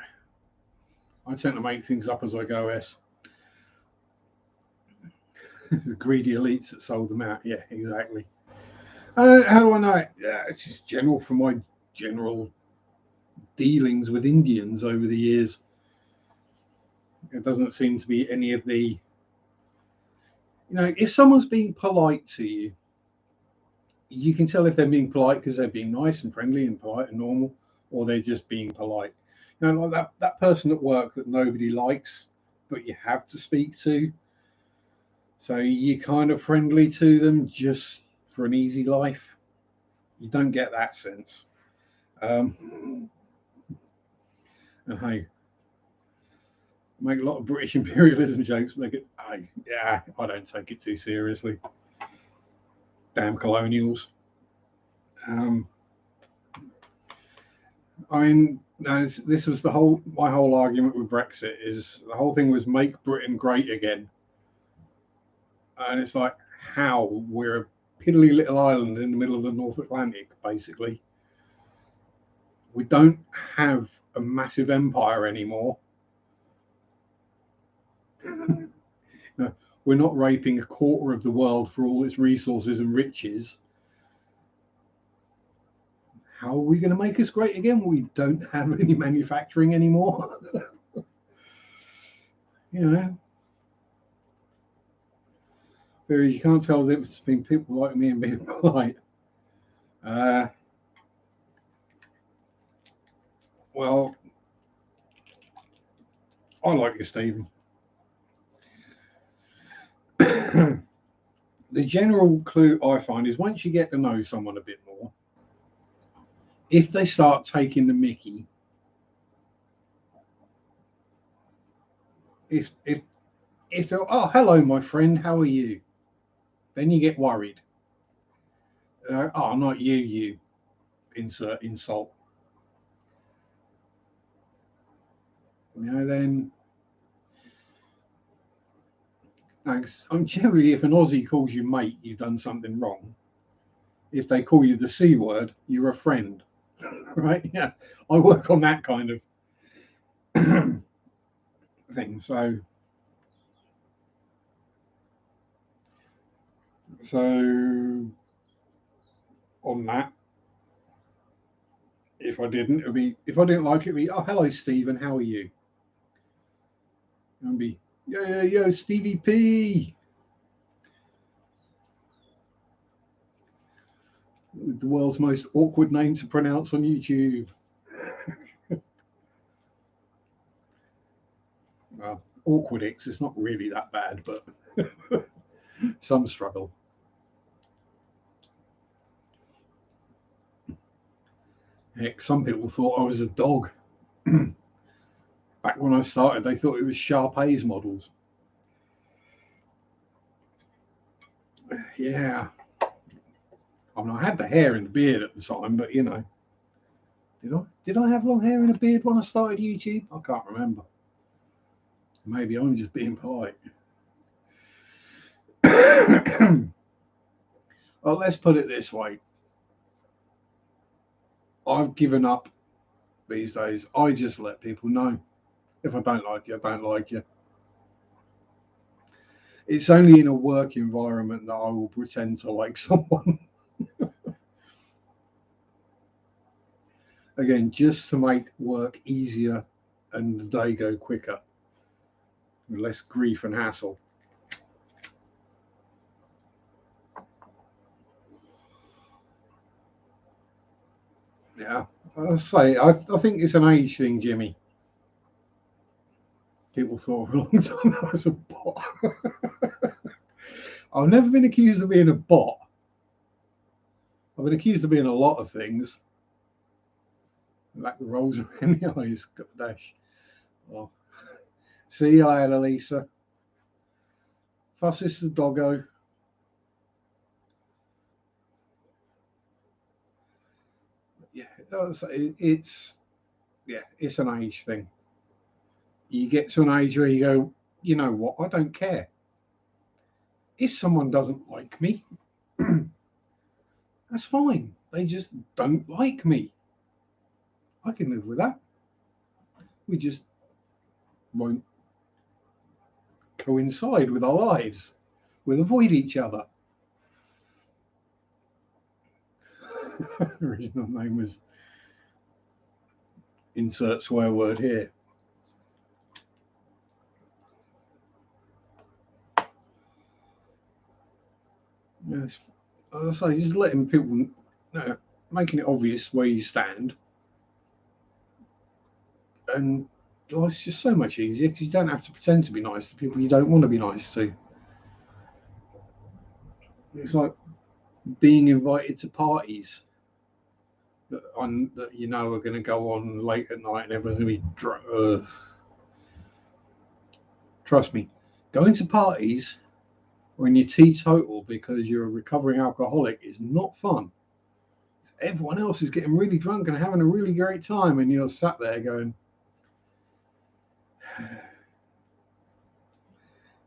I tend to make things up as I go, S. The greedy elites that sold them out. Yeah, exactly. How do I know it? Yeah, it's just general from my general dealings with Indians over the years. It doesn't seem to be any of the, if someone's being polite to you, you can tell if they're being polite because they're being nice and friendly and polite and normal, or they're just being polite. Like that person at work that nobody likes, but you have to speak to. So you're kind of friendly to them just for an easy life. You don't get that sense. And hey, make a lot of British imperialism jokes. Make it, I don't take it too seriously. Damn colonials. I mean, this was my whole argument with Brexit is the whole thing was make Britain great again, and it's like how we're a piddly little island in the middle of the North Atlantic, basically. We don't have a massive empire anymore. No, we're not raping a quarter of the world for all its resources and riches. How are we going to make us great again? We don't have any manufacturing anymore. You know, whereas you can't tell the difference between people like me and being polite. Well, I like you, Stephen. The general clue I find is once you get to know someone a bit more, if they start taking the mickey, if they're, oh, hello, my friend, how are you? Then you get worried. Oh, not you, you insert insult. You know, then thanks. Generally, if an Aussie calls you mate, you've done something wrong. If they call you the C word, you're a friend, right? Yeah, I work on that kind of thing. So on that, if I didn't, it'd be if I didn't like it, it'd be, oh, hello, Stephen, how are you? And be, yo, Stevie P. The world's most awkward name to pronounce on YouTube. Well, awkward X is not really that bad, but some struggle. Heck, some people thought I was a dog. Back when I started, they thought it was Sharpe's models. Yeah. I mean, I had the hair and the beard at the time, but you know, did I have long hair and a beard when I started YouTube? I can't remember. Maybe I'm just being polite. Well, let's put it this way. I've given up these days. I just let people know. If I don't like you, I don't like you. It's only in a work environment that I will pretend to like someone. Again, just to make work easier and the day go quicker, with less grief and hassle. Yeah, I think it's an age thing, Jimmy. People thought for a long time I was a bot. I've never been accused of being a bot. I've been accused of being a lot of things. Like the rolls around the eyes, got the dash. Well, see you later, Lisa. Fuss is the doggo. Yeah, it's an age thing. You get to an age where you go, you know what? I don't care if someone doesn't like me. That's fine. They just don't like me. I can live with that. We just won't coincide with our lives. We'll avoid each other. The original name was insert swear word here. Yes, as I say, just letting people know, making it obvious where you stand, and it's just so much easier because you don't have to pretend to be nice to people you don't want to be nice to. It's like being invited to parties that you know are going to go on late at night and everyone's going to be drunk. Trust me, going to parties when you're teetotal because you're a recovering alcoholic is not fun. Everyone else is getting really drunk and having a really great time, and you're sat there going,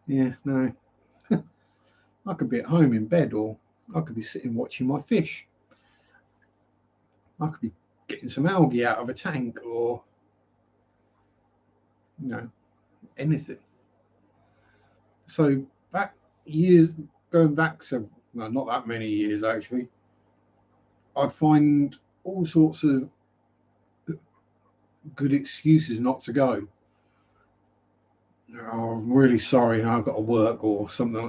yeah, no, I could be at home in bed, or I could be sitting watching my fish. I could be getting some algae out of a tank, or you know, anything. So back years, going back, so well, not that many years actually, I'd find all sorts of good excuses not to go. Oh, I'm really sorry, I've got to work or something,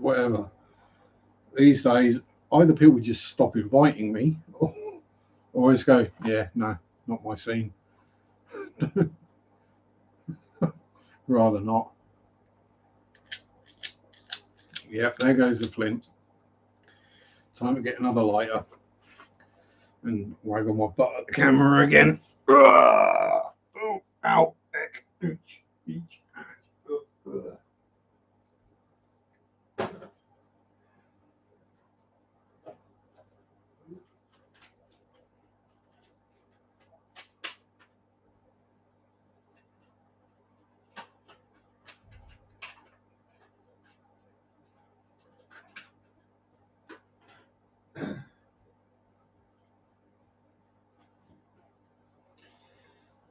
whatever. These days, either people just stop inviting me, or just go, yeah, no, not my scene. Rather not. Yep, there goes the flint. Time to get another lighter and wag on my butt at the camera again. Oh, ow.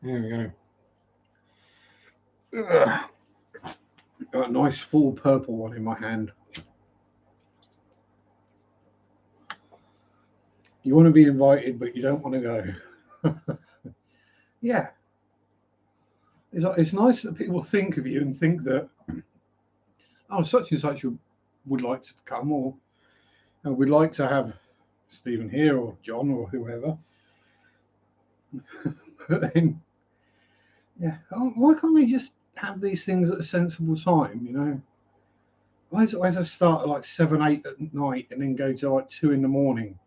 There we go. Got a nice full purple one in my hand. You want to be invited, but you don't want to go. Yeah. It's nice that people think of you and think that, oh, such and such would like to come, or we'd like to have Stephen here, or John, or whoever. But then, yeah, why can't we just have these things at a sensible time, Why does it always start at like 7, 8 at night and then go to like 2 in the morning?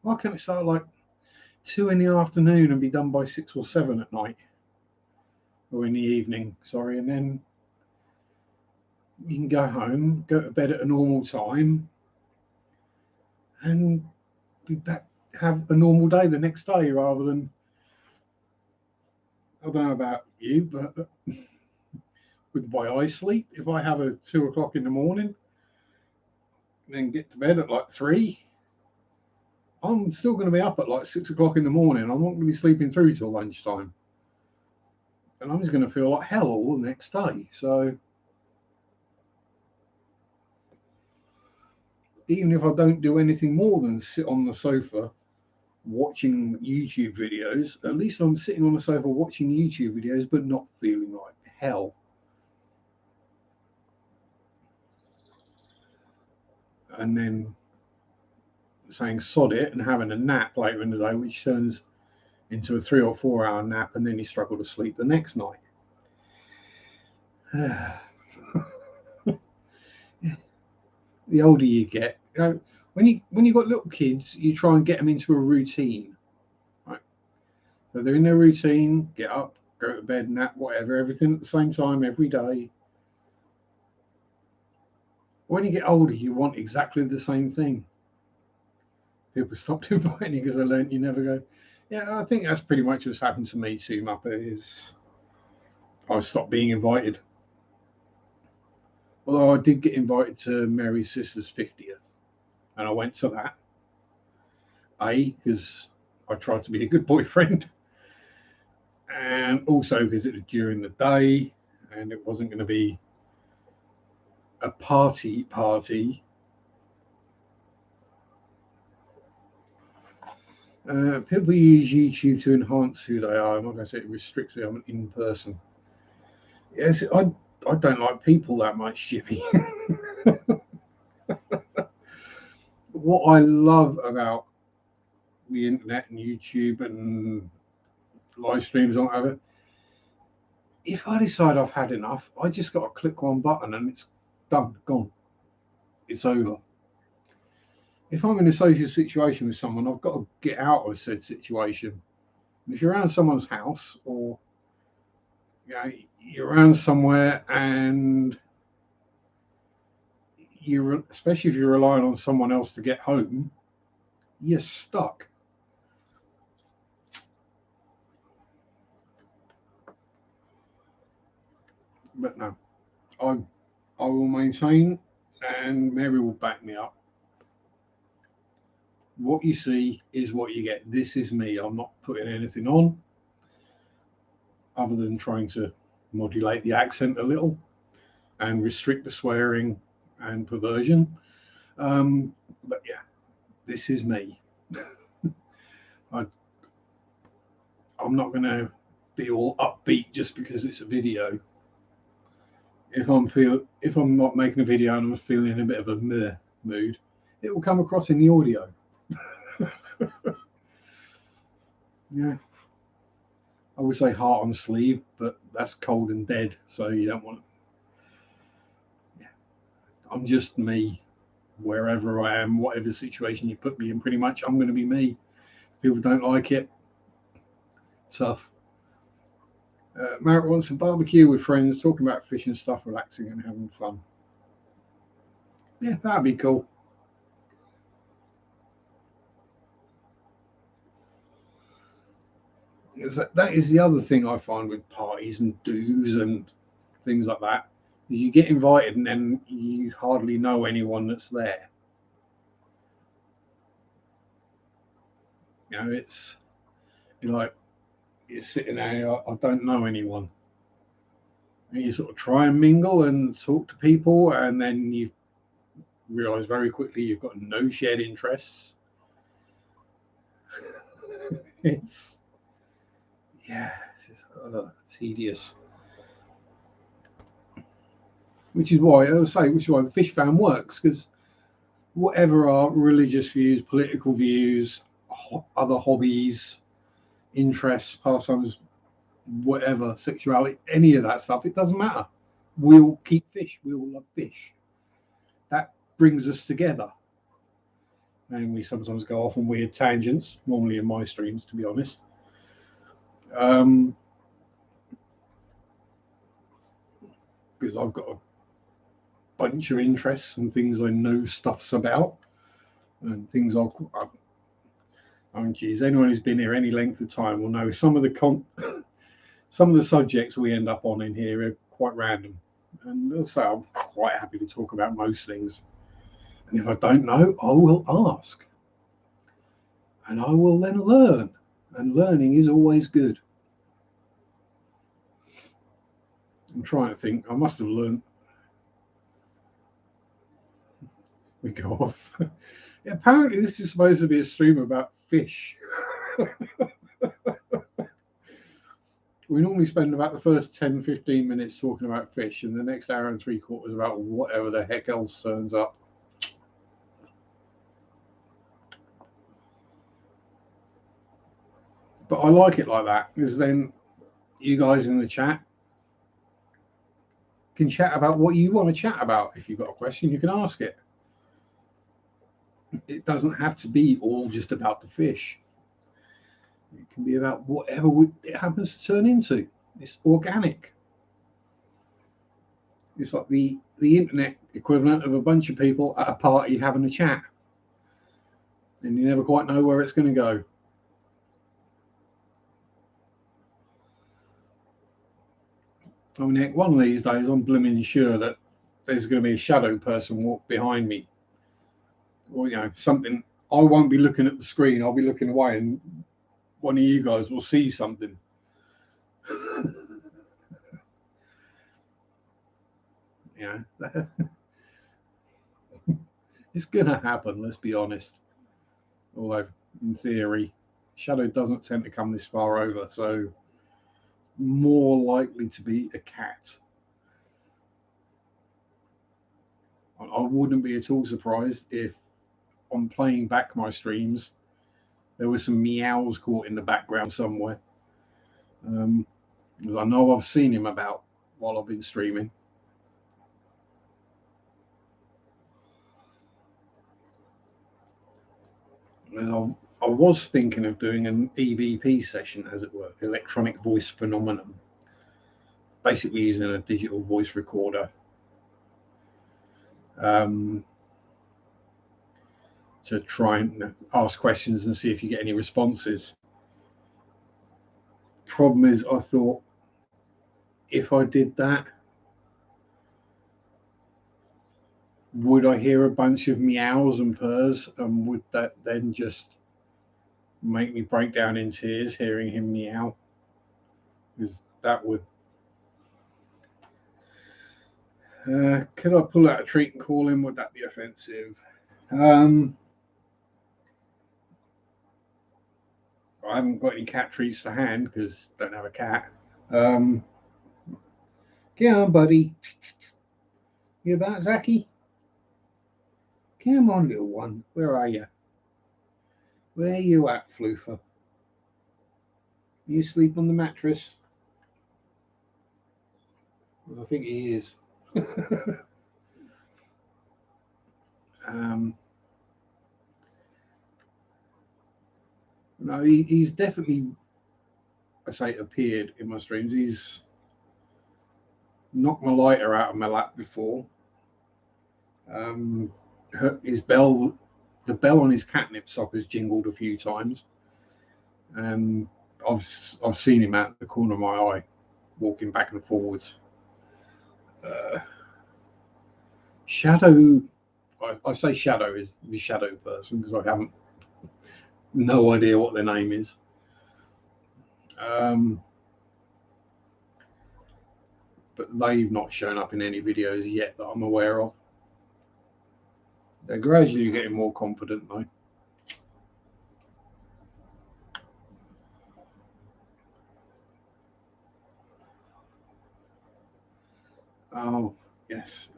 Why can't it start at like 2 in the afternoon and be done by 6 or 7 at night? Or in the evening, sorry, and then you can go home, go to bed at a normal time, and be back, have a normal day the next day, rather than, I don't know about you, but with the way I sleep, if I have a 2 o'clock in the morning, then get to bed at like 3, I'm still going to be up at like 6 o'clock in the morning. I'm not going to be sleeping through till lunchtime. And I'm just going to feel like hell all the next day. So even if I don't do anything more than sit on the sofa watching YouTube videos, at least I'm sitting on the sofa watching YouTube videos, but not feeling like hell. And then saying sod it and having a nap later in the day, which turns into a 3 or 4 hour nap, and then you struggle to sleep the next night. The older you get, when you got little kids, you try and get them into a routine, right? So they're in their routine, get up, go to bed, nap, whatever, everything at the same time every day. When you get older, you want exactly the same thing. People stopped inviting you because they learned you never go. Yeah, I think that's pretty much what's happened to me too, Muppet, is I stopped being invited. Although I did get invited to Mary's sister's 50th, and I went to that. Because I tried to be a good boyfriend, and also because it was during the day, and it wasn't going to be a party. People use YouTube to enhance who they are. I'm not going to say it restricts me. I'm in person. Yes, I don't like people that much, Jimmy. What I love about the internet and YouTube and live streams on whatever, if I decide I've had enough, I just got to click one button and it's done, gone. It's over. If I'm in a social situation with someone, I've got to get out of said situation. And if you're around someone's house, or you're around somewhere, and especially if you're relying on someone else to get home, you're stuck. But no, I will maintain, and Mary will back me up. What you see is what you get. This is me. I'm not putting anything on other than trying to modulate the accent a little and restrict the swearing and perversion. But yeah, this is me. I'm not going to be all upbeat just because it's a video. If I'm not making a video and I'm feeling in a bit of a meh mood, it will come across in the audio. Yeah. I would say heart on sleeve, but that's cold and dead, so you don't want. Yeah. I'm just me, wherever I am, whatever situation you put me in. Pretty much, I'm going to be me. People don't like it. Tough. Marek wants a barbecue with friends, talking about fish and stuff, relaxing and having fun. Yeah, that'd be cool. That is the other thing I find with parties and do's and things like that. You get invited and then you hardly know anyone that's there. You know, you're sitting there. I don't know anyone. And you sort of try and mingle and talk to people, and then you realise very quickly you've got no shared interests. It's it's just, tedious. Which is why the fish fan works, because whatever our religious views, political views, other hobbies, interests, pastimes, whatever, sexuality, any of that stuff, it doesn't matter. We'll keep fish. We all love fish. That brings us together. And we sometimes go off on weird tangents, normally in my streams, to be honest. Because I've got a bunch of interests and things I know stuffs about, and things geez, anyone who's been here any length of time will know some of the subjects we end up on in here are quite random. And also, I'm quite happy to talk about most things. And if I don't know, I will ask. And I will then learn. And learning is always good. I'm trying to think. I must have learned. We go off. Yeah, apparently, this is supposed to be a stream about fish. We normally spend about the first 10-15 minutes talking about fish, and the next hour and 3/4 about whatever the heck else turns up. But I like it like that, because then you guys in the chat can chat about what you want to chat about. If you've got a question, you can ask it. It doesn't have to be all just about the fish. It can be about whatever it happens to turn into. It's organic. It's like the internet equivalent of a bunch of people at a party having a chat. And you never quite know where it's going to go. I mean, heck, one of these days, I'm blooming sure that there's going to be a shadow person walk behind me. Or, something. I won't be looking at the screen. I'll be looking away, and one of you guys will see something. It's going to happen, let's be honest. Although, in theory, shadow doesn't tend to come this far over, so more likely to be a cat. I wouldn't be at all surprised if, on playing back my streams, there were some meows caught in the background somewhere. Because I know I've seen him about while I've been streaming. And I was thinking of doing an EVP session, as it were, electronic voice phenomenon. Basically using a digital voice recorder to try and ask questions and see if you get any responses. Problem is, I thought, if I did that, would I hear a bunch of meows and purrs, and would that then just make me break down in tears hearing him meow? Because that would. Could I pull out a treat and call him? Would that be offensive? I haven't got any cat treats to hand because I don't have a cat. Come on, buddy. You about, Zachy? Come on, little one. Where are you? Where you at, Floofer? You asleep on the mattress? I think he is. No, he's definitely, I say, appeared in my streams. He's knocked my lighter out of my lap before. His bell, the bell on his catnip sock has jingled a few times, and I've seen him out the corner of my eye, walking back and forwards. Shadow, I say Shadow is the shadow person because I haven't no idea what their name is. But they've not shown up in any videos yet that I'm aware of. They're gradually getting more confident though. Oh, yes.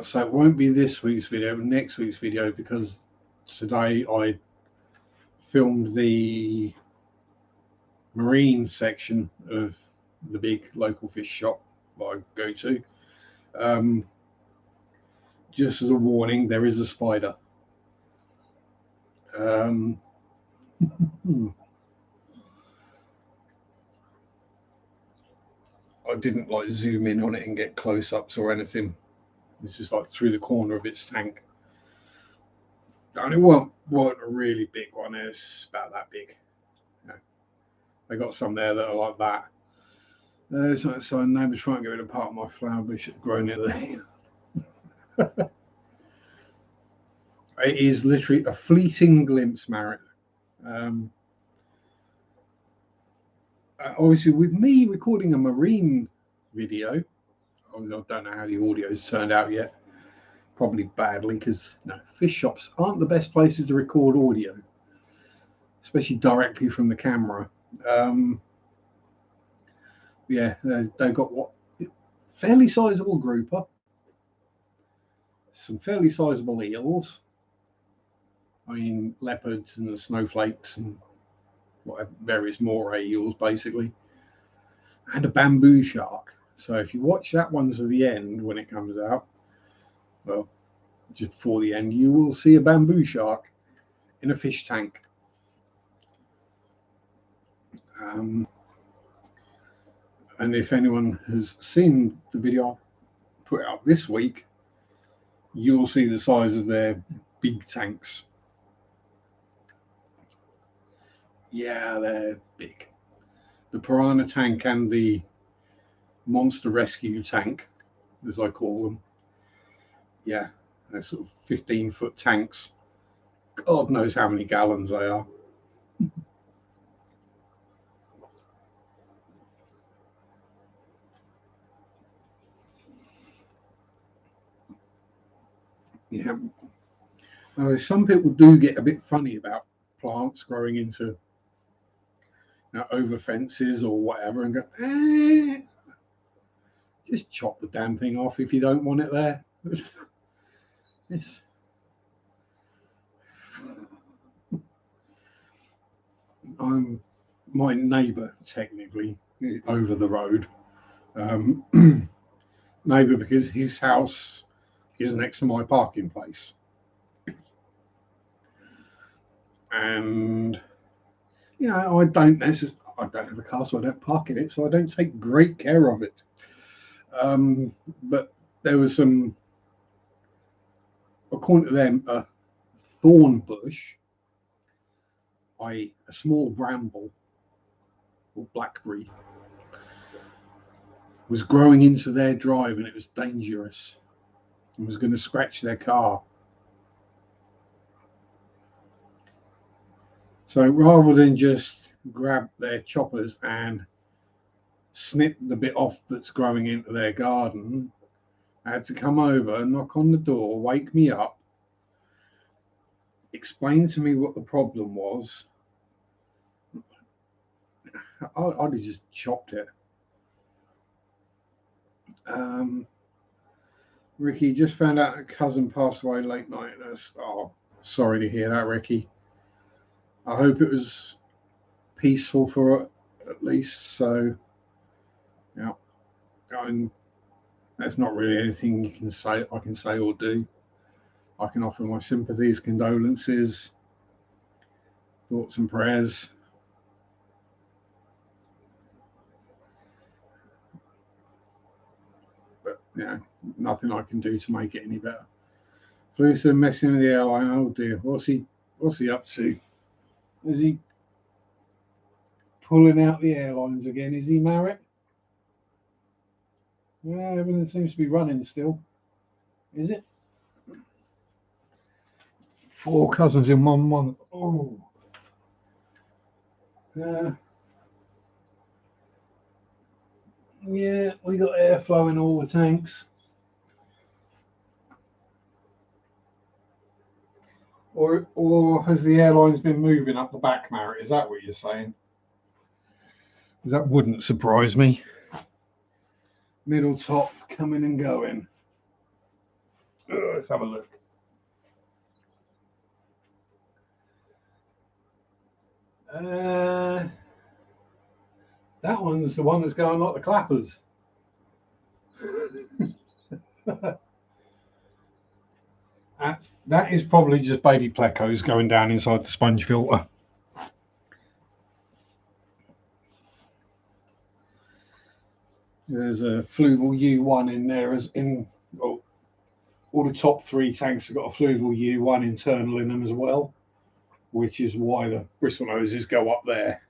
So it won't be this week's video, but next week's video, because today I filmed the marine section of the big local fish shop that I go to. Just as a warning, there is a spider. I didn't like zoom in on it and get close-ups or anything. It's just like through the corner of its tank. And it wasn't a really big one. It's about that big. Yeah. I got some there that are like that. So neighbours trying to get rid of part of my flower bush that's grown in there. It is literally a fleeting glimpse, Marek. Obviously, with me recording a marine video, I don't know how the audio's turned out yet. Probably badly, because fish shops aren't the best places to record audio, especially directly from the camera. Yeah, they've got what fairly sizable grouper, some fairly sizable eels. I mean, leopards and the snowflakes and whatever, various moray eels, basically, and a bamboo shark. So if you watch that one to the end when it comes out, well, just before the end, you will see a bamboo shark in a fish tank. And if anyone has seen the video I put out this week, you will see the size of their big tanks. Yeah, they're big. The piranha tank and the monster rescue tank, as I call them. Yeah, they're sort of 15-foot tanks. God knows how many gallons they are. Yeah. Some people do get a bit funny about plants growing into over fences or whatever and go, just chop the damn thing off if you don't want it there. Yes. I'm my neighbour, technically, over the road. Neighbour because his house is next to my parking place. And, I don't have a car, so I don't park in it, so I don't take great care of it. But there was some, according to them, a thorn bush, i.e. a small bramble or blackberry, was growing into their drive, and it was dangerous and was going to scratch their car. So rather than just grab their choppers and snip the bit off that's growing into their garden, I had to come over, knock on the door, wake me up, explain to me what the problem was, I'd have just chopped it. Ricky, just found out a cousin passed away late night. Oh, sorry to hear that, Ricky. I hope it was peaceful for it, at least. So, yeah, and there's not really anything you can say. I can say or do. I can offer my sympathies, condolences, thoughts, and prayers. But nothing I can do to make it any better. Police are messing with the airline. Oh dear, what's he up to? Is he pulling out the airlines again? Is he married? Yeah, everything seems to be running still. Is it? 4 cousins in 1 month. Oh. Yeah, we got airflow in all the tanks. Or has the airlines been moving up the back, Marriott? Is that what you're saying? Because that wouldn't surprise me. Middle top coming and going. Let's have a look. That one's the one that's going like the clappers. That is probably just baby plecos going down inside the sponge filter. There's a Fluval U1 in there, as in all the top 3 tanks have got a Fluval U1 internal in them as well, which is why the bristle hoses go up there.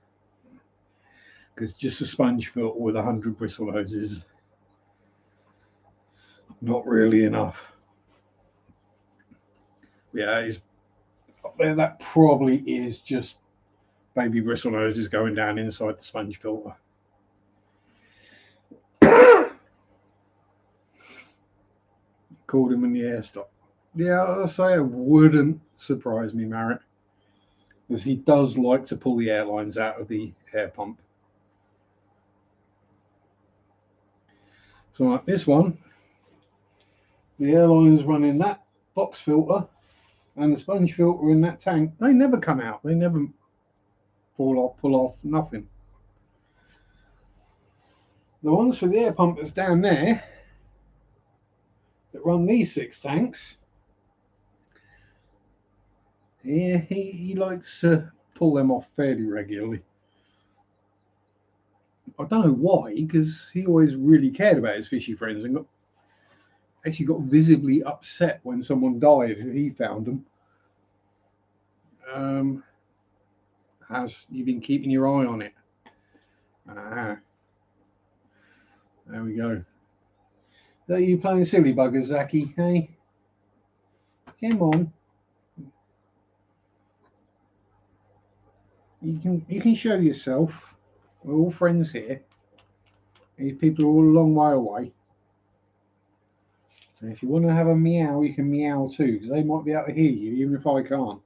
Because just a sponge filter with 100 bristle hoses, not really enough. Yeah, it's up there. That probably is just baby bristle hoses going down inside the sponge filter. Called him in the air stop. Yeah, I'll say it wouldn't surprise me, Marriott, because he does like to pull the airlines out of the air pump. So like this one, the airline's running that box filter and the sponge filter in that tank. They never come out. They never fall off, pull off, nothing. The ones for the air pump that's down there that run these 6 tanks, yeah, he likes to pull them off fairly regularly. I don't know why, because he always really cared about his fishy friends and actually got visibly upset when someone died who he found them. Has you been keeping your eye on it? There we go. Are you playing silly buggers, Zaki? Hey, come on. You can show yourself. We're all friends here. These people are all a long way away. And if you want to have a meow, you can meow too, because they might be able to hear you, even if I can't.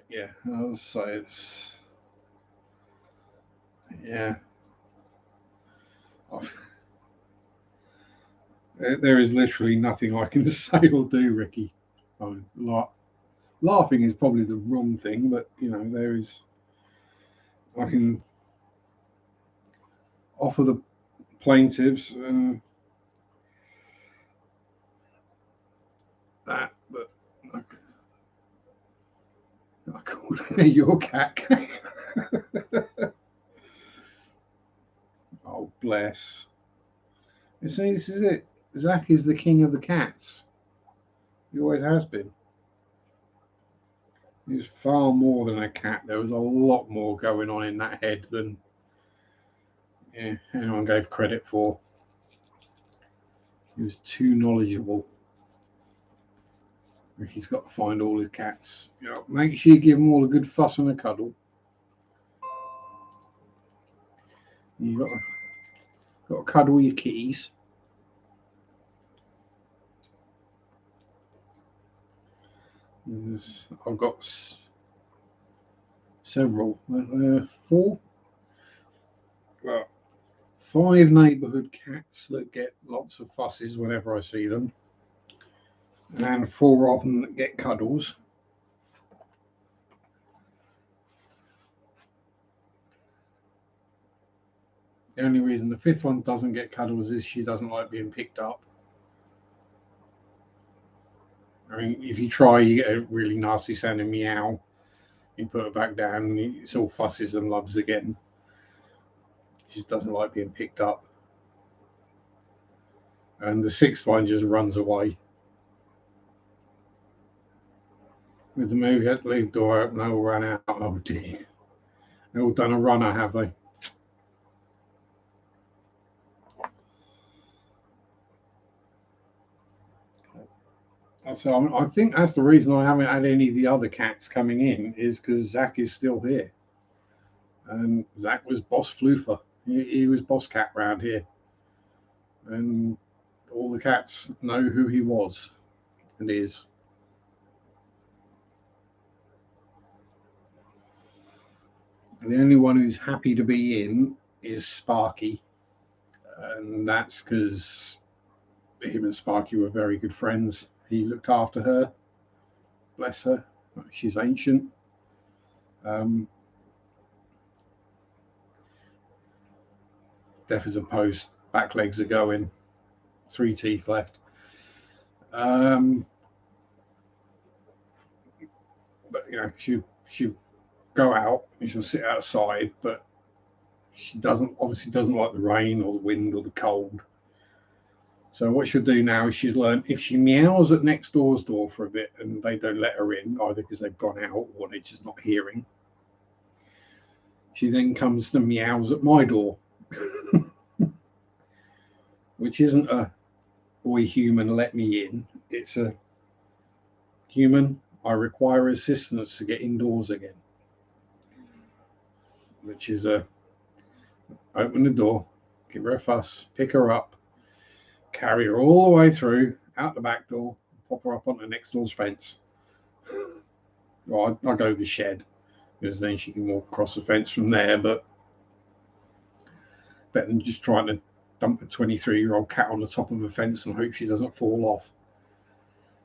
Yeah, I'll say it's. Yeah. There is literally nothing I can say or do, Ricky. Laughing is probably the wrong thing, but there is. I can offer the plaintiffs and that, but I called your cat. Oh, bless. You see, this is it. Zach is the king of the cats. He always has been. He's far more than a cat. There was a lot more going on in that head than anyone gave credit for. He was too knowledgeable. Ricky's got to find all his cats. Make sure you give them all a good fuss and a cuddle. You've got to cuddle your kitties. I've got several, 4, well, 5 neighbourhood cats that get lots of fusses whenever I see them, and 4 of them that get cuddles. The only reason the 5th one doesn't get cuddles is she doesn't like being picked up. I mean, if you try, you get a really nasty sounding meow. You put her back down, and it's all fusses and loves again. She just doesn't like being picked up. And the 6th one just runs away. With the move, you had to leave the door open, they all ran out. Oh dear. They've all done a runner, have they? So I think that's the reason I haven't had any of the other cats coming in, is because Zach is still here. And Zach was boss floofer. He was boss cat round here. And all the cats know who he was and is. And the only one who's happy to be in is Sparky. And that's because him and Sparky were very good friends. He looked after her. Bless her. She's ancient. Deaf as a post. Back legs are going. 3 teeth left. But you know, she'll go out and she'll sit outside, but she obviously doesn't like the rain or the wind or the cold. So what she'll do now is she's learned if she meows at next door's door for a bit and they don't let her in, either because they've gone out or they're just not hearing, she then comes to meows at my door, which isn't a boy human let me in. It's a human, I require assistance to get indoors again, which is open the door, give her a fuss, pick her up, carry her all the way through, out the back door, pop her up on the next door's fence. Well, I go to the shed, because then she can walk across the fence from there, but better than just trying to dump a 23-year-old cat on the top of a fence and hope she doesn't fall off.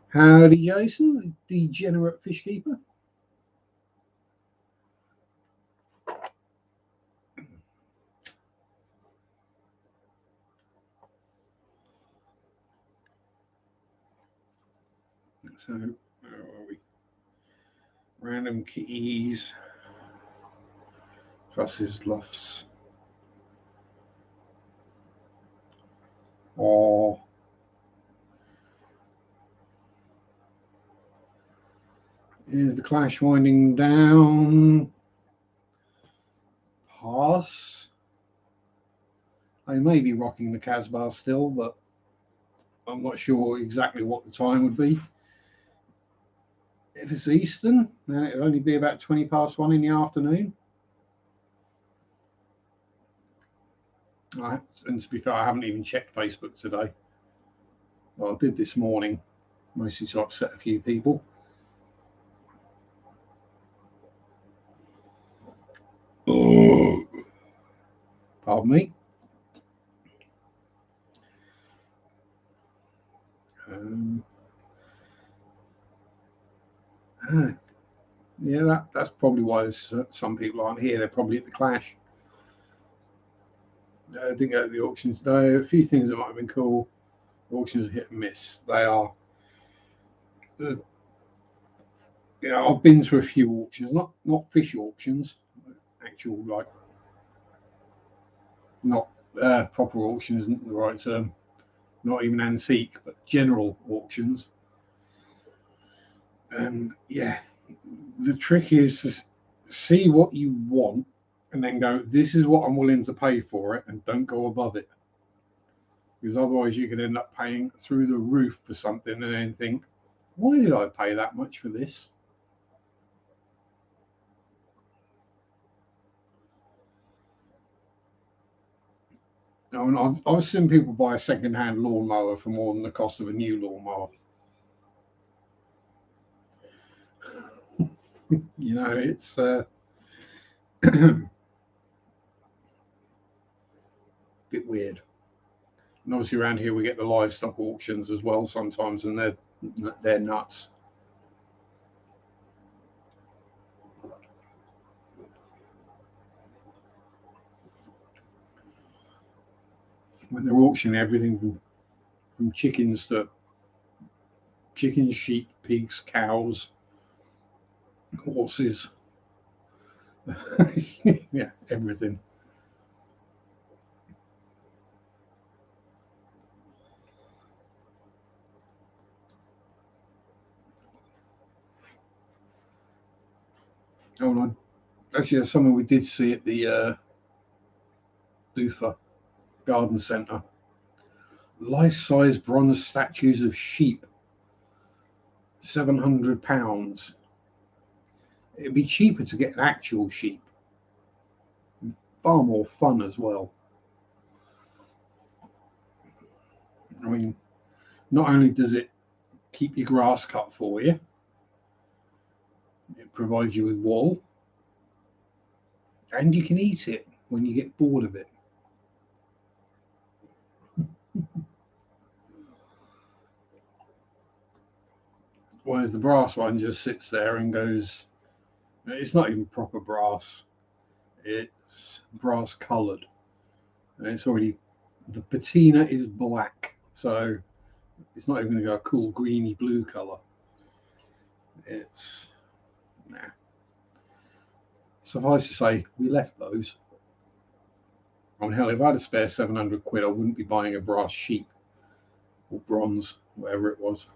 Howdy, Jason, the degenerate fish keeper. So, where are we? Random keys, fusses, luffs. Oh, is the clash winding down? Pass. I may be rocking the Casbah still, but I'm not sure exactly what the time would be. If it's Eastern, then it'll only be about 20 past 1 in the afternoon. And to be fair, I haven't even checked Facebook today. Well, I did this morning, mostly to upset a few people. Oh, pardon me. Yeah, that's probably why some people aren't here. They're probably at the clash. I didn't go to the auctions today. A few things that might have been cool. Auctions are hit and miss. They are. You know, I've been to a few auctions, not fish auctions, actual like not proper auctions isn't the right term. Not even antique, but general auctions. And yeah, the trick is to see what you want and then go, this is what I'm willing to pay for it, and don't go above it. Because otherwise you could end up paying through the roof for something and then think, why did I pay that much for this? I've seen people buy a second-hand lawnmower for more than the cost of a new lawnmower. You know, it's bit weird. And obviously around here we get the livestock auctions as well sometimes, and they're nuts. When they're auctioning everything from chickens, sheep, pigs, cows, horses, yeah, everything. Oh, and actually, that's something we did see at the Dufa Garden Centre. Life-size bronze statues of sheep, £700. It'd be cheaper to get an actual sheep. Far more fun as well. I mean, not only does it keep your grass cut for you, it provides you with wool, and you can eat it when you get bored of it. Whereas the brass one just sits there and goes, it's not even proper brass, it's brass coloured. And it's already, the patina is black, so it's not even going to go a cool greeny blue colour. It's, nah. Suffice to say, we left those. I mean, hell, if I had a spare 700 quid, I wouldn't be buying a brass sheep or bronze, whatever it was.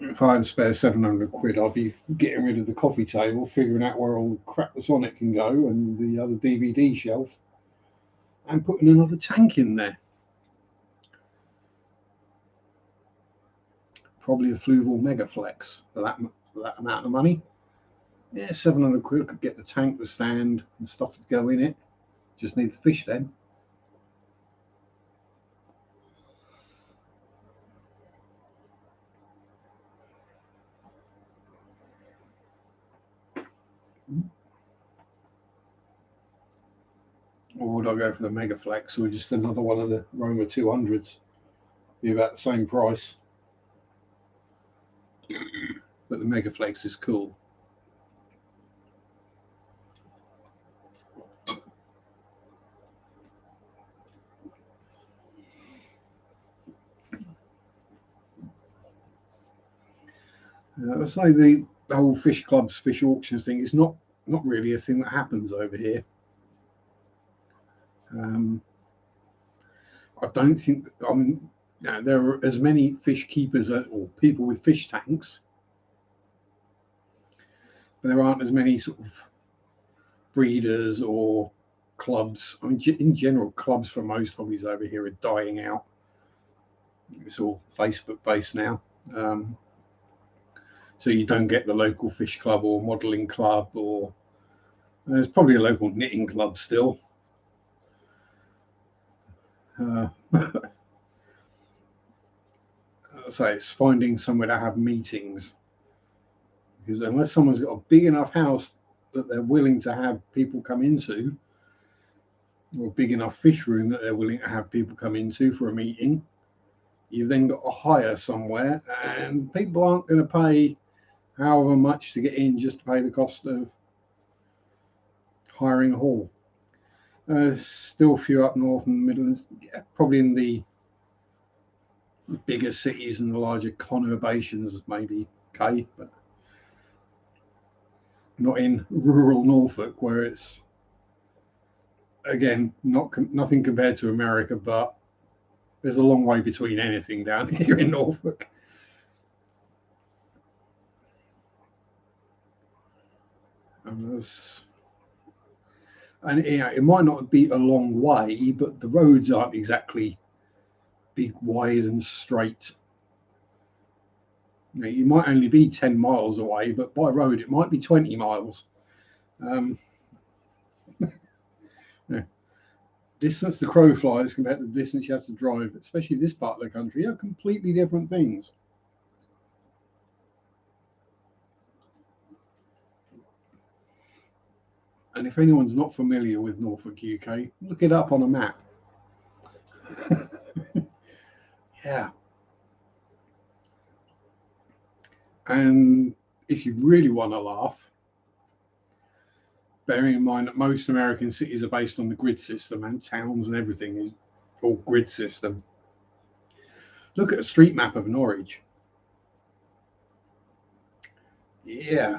If I had a spare 700 quid, I'd be getting rid of the coffee table, figuring out where all the crap that's on it can go, and the other DVD shelf, and putting another tank in there. Probably a Fluval Megaflex for that amount of money. Yeah, 700 quid. I could get the tank, the stand, and stuff to go in it. Just need the fish then. Or would I go for the Megaflex or just another one of the Roma 200s? Be about the same price. But the Megaflex is cool. Let's say the whole fish clubs, fish auctions thing is not really a thing that happens over here. I don't think. I mean, there are as many fish keepers or people with fish tanks, but there aren't as many sort of breeders or clubs. I mean, in general, clubs for most hobbies over here are dying out. It's all Facebook based now. So you don't get the local fish club or modelling club, or there's probably a local knitting club still. So it's finding somewhere to have meetings, because unless someone's got a big enough house that they're willing to have people come into, or a big enough fish room that they're willing to have people come into for a meeting, you've then got to hire somewhere, and people aren't going to pay however much to get in just to pay the cost of hiring a hall. Still a few up north in the Midlands, yeah, probably in the bigger cities and the larger conurbations, maybe okay, but not in rural Norfolk, where it's, again, nothing compared to America, but there's a long way between anything down here in Norfolk. And yeah, it might not be a long way, but the roads aren't exactly big, wide, and straight. You might only be 10 miles away, but by road it might be 20 miles. Yeah. distance the crow flies compared to the distance you have to drive, especially this part of the country, are completely different things. And if anyone's not familiar with Norfolk, UK, look it up on a map. Yeah. And if you really want to laugh, bearing in mind that most American cities are based on the grid system and towns and everything is all grid system. Look at a street map of Norwich. Yeah.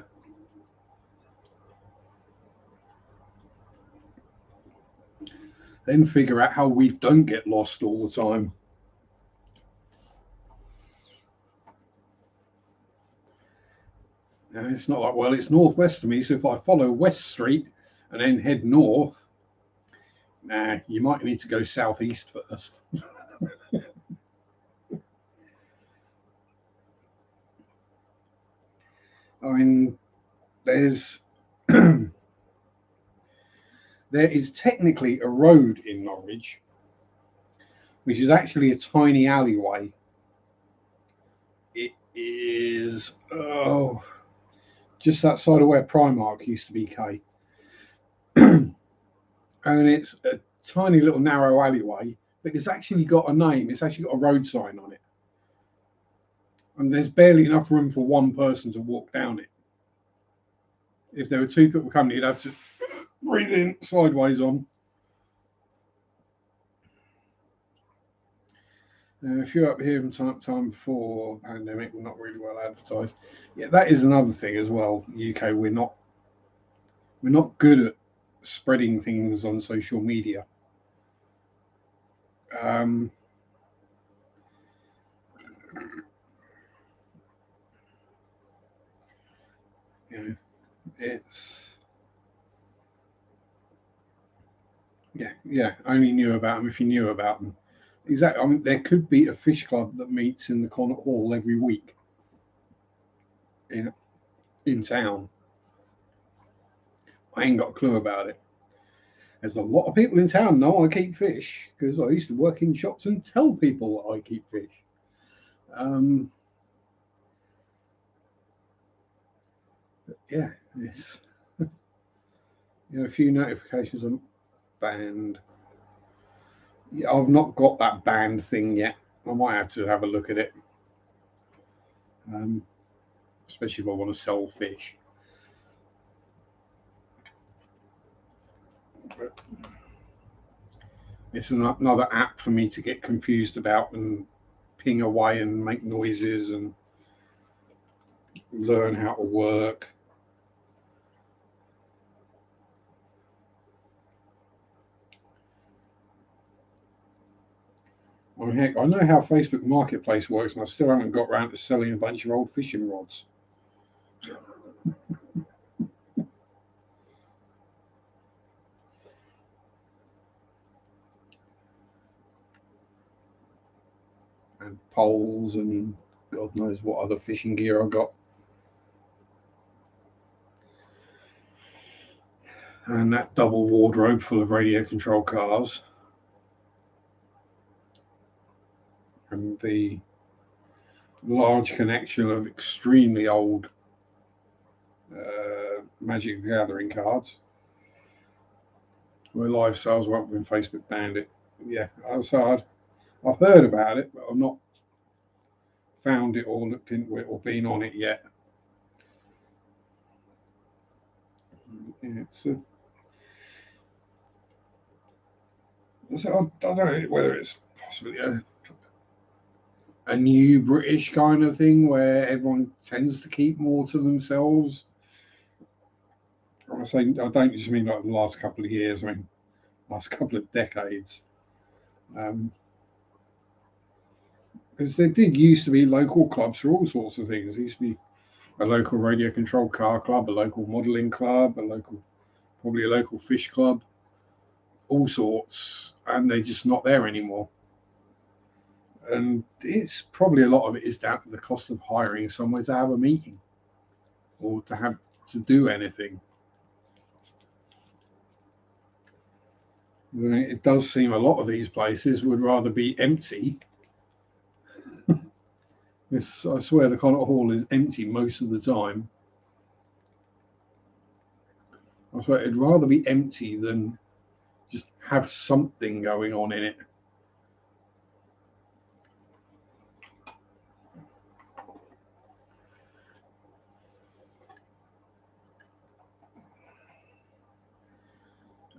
Then figure out how we don't get lost all the time. It's not like, well, it's northwest of me, so if I follow West Street and then head north, nah, you might need to go southeast first. I mean, there's there is technically a road in Norwich, which is actually a tiny alleyway. It is just outside of where Primark used to be, Kay. And it's a tiny little narrow alleyway, but it's actually got a name. It's actually got a road sign on it. And there's barely enough room for one person to walk down it. If there were two people coming, you'd have to breathe in sideways on. If you're up here from time before pandemic, we're not really well advertised. Yeah, that is another thing as well. UK, we're not good at spreading things on social media. You know, it's yeah. Only knew about them if you knew about them. Exactly. I mean, there could be a fish club that meets in the Connaught Hall every week in town. I ain't got a clue about it. There's a lot of people in town know I keep fish because I used to work in shops and tell people that I keep fish. Yeah, it's a few notifications on banned. Yeah, I've not got that banned thing yet. I might have to have a look at it, especially if I want to sell fish. But it's another app for me to get confused about and ping away and make noises and learn how to work. I mean, heck, I know how Facebook Marketplace works, and I still haven't got around to selling a bunch of old fishing rods. And poles and God knows what other fishing gear I got. And that double wardrobe full of radio control cars. And the large collection of extremely old Magic the Gathering cards. Where live sales went when Facebook banned it. Yeah, I've heard about it, but I've not found it or looked into it or been on it yet. Yeah, so I don't know whether it's possibly a new British kind of thing where everyone tends to keep more to themselves. I say I don't just mean like the last couple of years. I mean last couple of decades. Because there did used to be local clubs for all sorts of things. There used to be a local radio controlled car club, a local modelling club, probably a local fish club, all sorts, and they're just not there anymore. And it's probably a lot of it is down to the cost of hiring somewhere to have a meeting or to do anything. I mean, it does seem a lot of these places would rather be empty. I swear the concert hall is empty most of the time. I swear it'd rather be empty than just have something going on in it.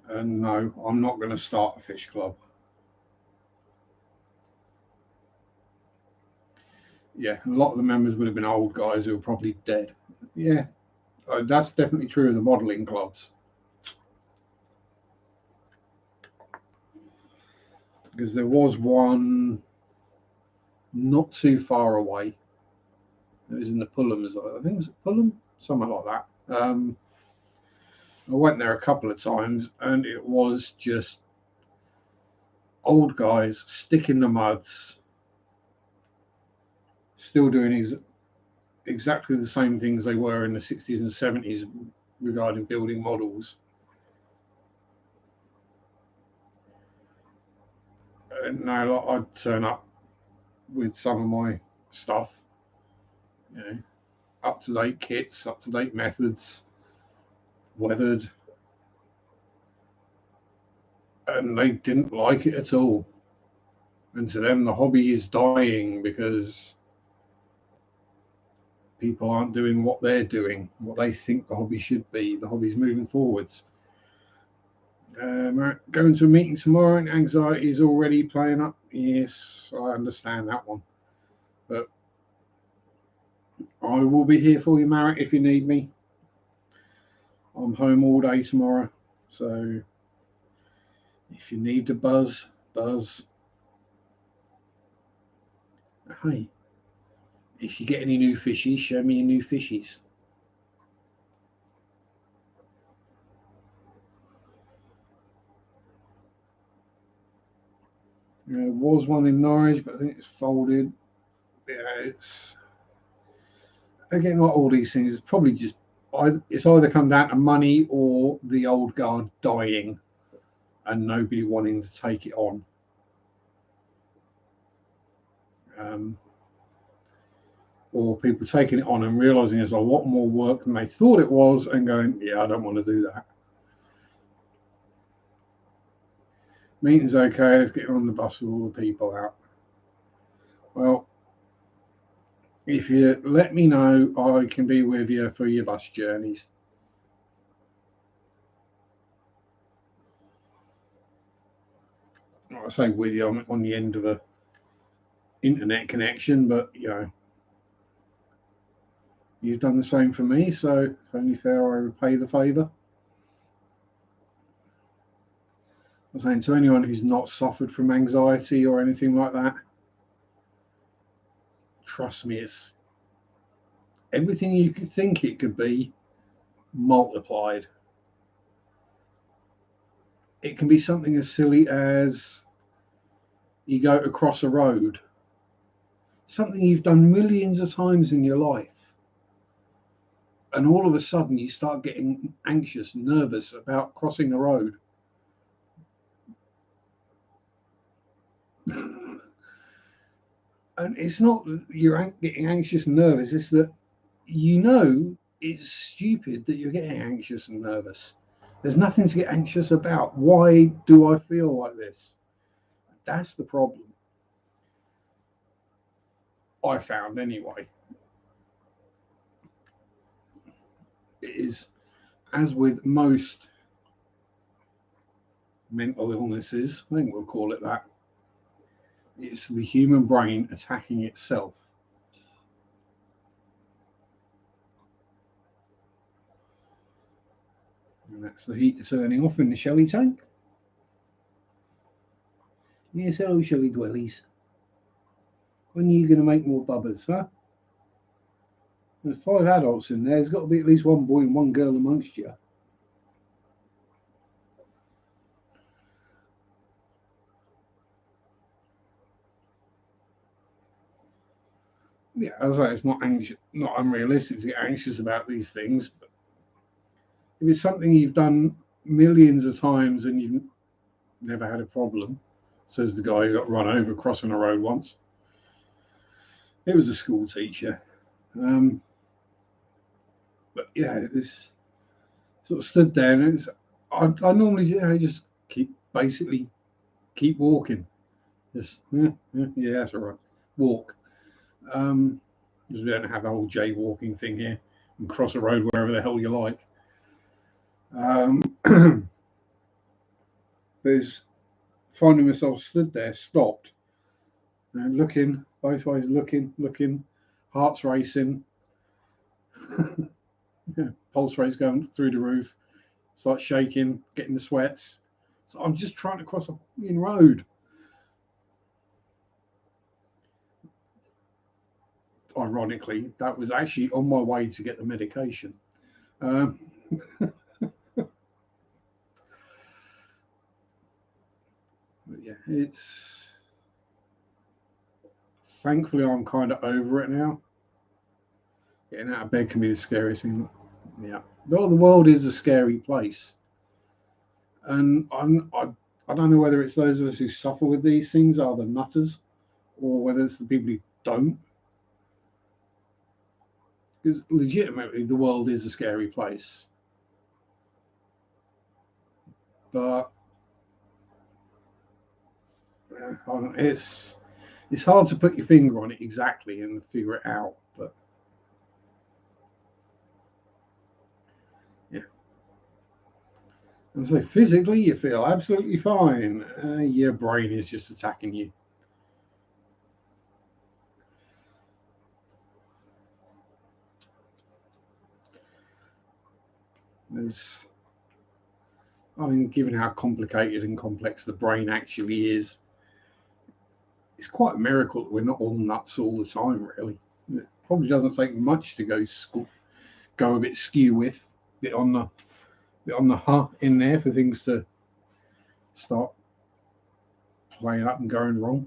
And no, I'm not going to start a fish club. Yeah, a lot of the members would have been old guys who were probably dead. Yeah, that's definitely true of the modelling clubs. Because there was one not too far away. It was in the Pullums. I think it was Pullum, something like that. I went there a couple of times, and it was just old guys stick in the muds, still doing exactly the same things they were in the 60s and 70s regarding building models. And now I'd turn up with some of my stuff, you know, up to date kits, up to date methods, weathered, and they didn't like it at all. And to them, the hobby is dying because people aren't doing what they're doing, what they think the hobby should be. The hobby's moving forwards. Going to a meeting tomorrow and anxiety is already playing up. Yes, I understand that one. But I will be here for you, Marek, if you need me. I'm home all day tomorrow. So if you need to buzz. Hey, if you get any new fishies, show me your new fishies. There was one in Norwich, but I think it's folded. Yeah, it's again like all these things. It's probably just it's either come down to money or the old guard dying and nobody wanting to take it on. Or people taking it on and realizing it's a lot more work than they thought it was and going, yeah, I don't want to do that. Meeting's okay, let's get on the bus with all the people out. Well, if you let me know, I can be with you for your bus journeys. I say with you on the end of a internet connection, but you know, you've done the same for me, so it's only fair I repay the favour. I'm saying to anyone who's not suffered from anxiety or anything like that, trust me, it's everything you could think it could be multiplied. It can be something as silly as you go to cross a road, something you've done millions of times in your life, and all of a sudden you start getting anxious, nervous about crossing the road. And it's not that you're getting anxious and nervous, it's that you know it's stupid that you're getting anxious and nervous. There's nothing to get anxious about. Why do I feel like this? That's the problem. I found anyway. It is, as with most mental illnesses, I think we'll call it that, it's the human brain attacking itself. And that's the heater turning off in the Shelly tank. Yes, hello, Shelly Dwellies. When are you going to make more bubbers, huh? There's 5 adults in there. There's got to be at least one boy and one girl amongst you. Yeah, as I say, it's not unrealistic to get anxious about these things. But if it's something you've done millions of times and never had a problem, says the guy who got run over crossing a road once. It was a school teacher. But yeah, it was sort of stood there, and it's, I normally just basically keep walking. Just yeah, that's all right. Walk. Because we don't have a whole jaywalking thing here and cross a road wherever the hell you like. There's finding myself stood there, stopped, and looking both ways, looking, heart's racing, pulse rate's going through the roof, start shaking, getting the sweats. So I'm just trying to cross a road. Ironically, that was actually on my way to get the medication. But yeah, it's thankfully I'm kind of over it now. Getting out of bed can be the scariest thing. Yeah, though the world is a scary place, and I don't know whether it's those of us who suffer with these things are the nutters, or whether it's the people who don't. Because legitimately, the world is a scary place, but it's hard to put your finger on it exactly and figure it out. But yeah, and so physically, you feel absolutely fine. Your brain is just attacking you. Given how complicated and complex the brain actually is, it's quite a miracle that we're not all nuts all the time, really. It probably doesn't take much to go a bit skew with, bit on the in there for things to start playing up and going wrong.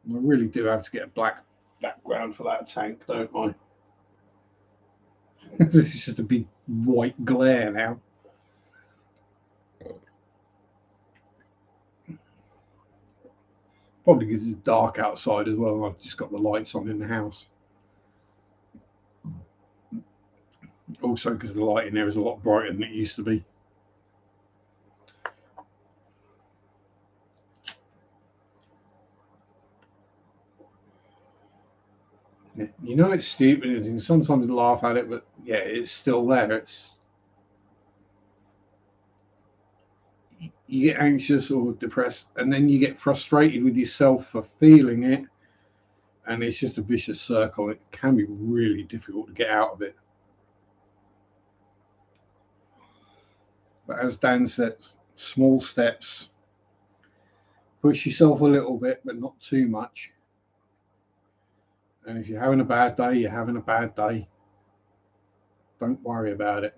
And I really do have to get a black background for that tank, don't I? It's just a big white glare now. Probably because it's dark outside as well. I've just got the lights on in the house. Also, because the light in there is a lot brighter than it used to be. Yeah. It's stupid, and you sometimes laugh at it, but yeah, it's still there. You get anxious or depressed, and then you get frustrated with yourself for feeling it, and it's just a vicious circle. It can be really difficult to get out of it. But as Dan says, small steps, push yourself a little bit, but not too much. And if you're having a bad day, you're having a bad day. Don't worry about it.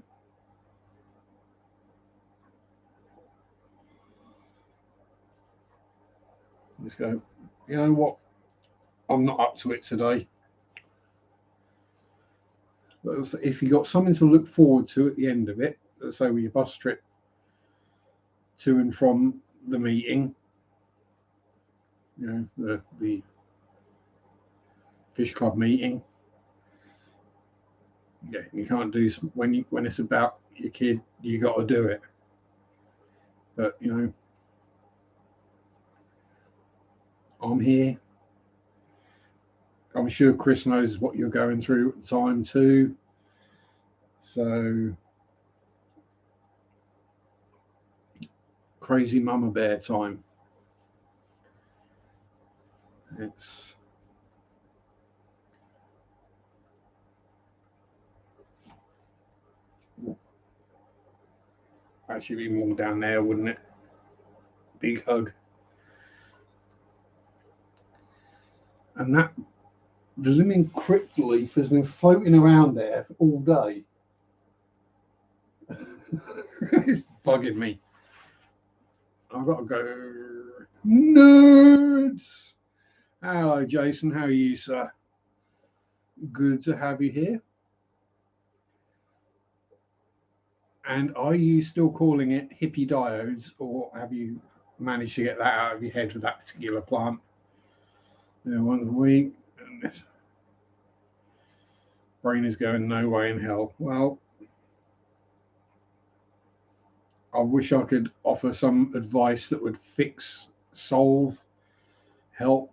Just go, you know what? I'm not up to it today. But if you've got something to look forward to at the end of it, let's say with your bus trip to and from the meeting, the fish club meeting. Yeah, you can't do when it's about your kid. You got to do it. But I'm here. I'm sure Chris knows what you're going through at the time too. So crazy mama bear time. It's actually be more down there, wouldn't it? Big hug. And that blooming crypt leaf has been floating around there all day. It's bugging me. I've got to go. Nerds! Hello, Jason. How are you, sir? Good to have you here. And are you still calling it hippie diodes, or have you managed to get that out of your head with that particular plant? You know, once a week, and this brain is going no way in hell. Well, I wish I could offer some advice that would fix, solve, help,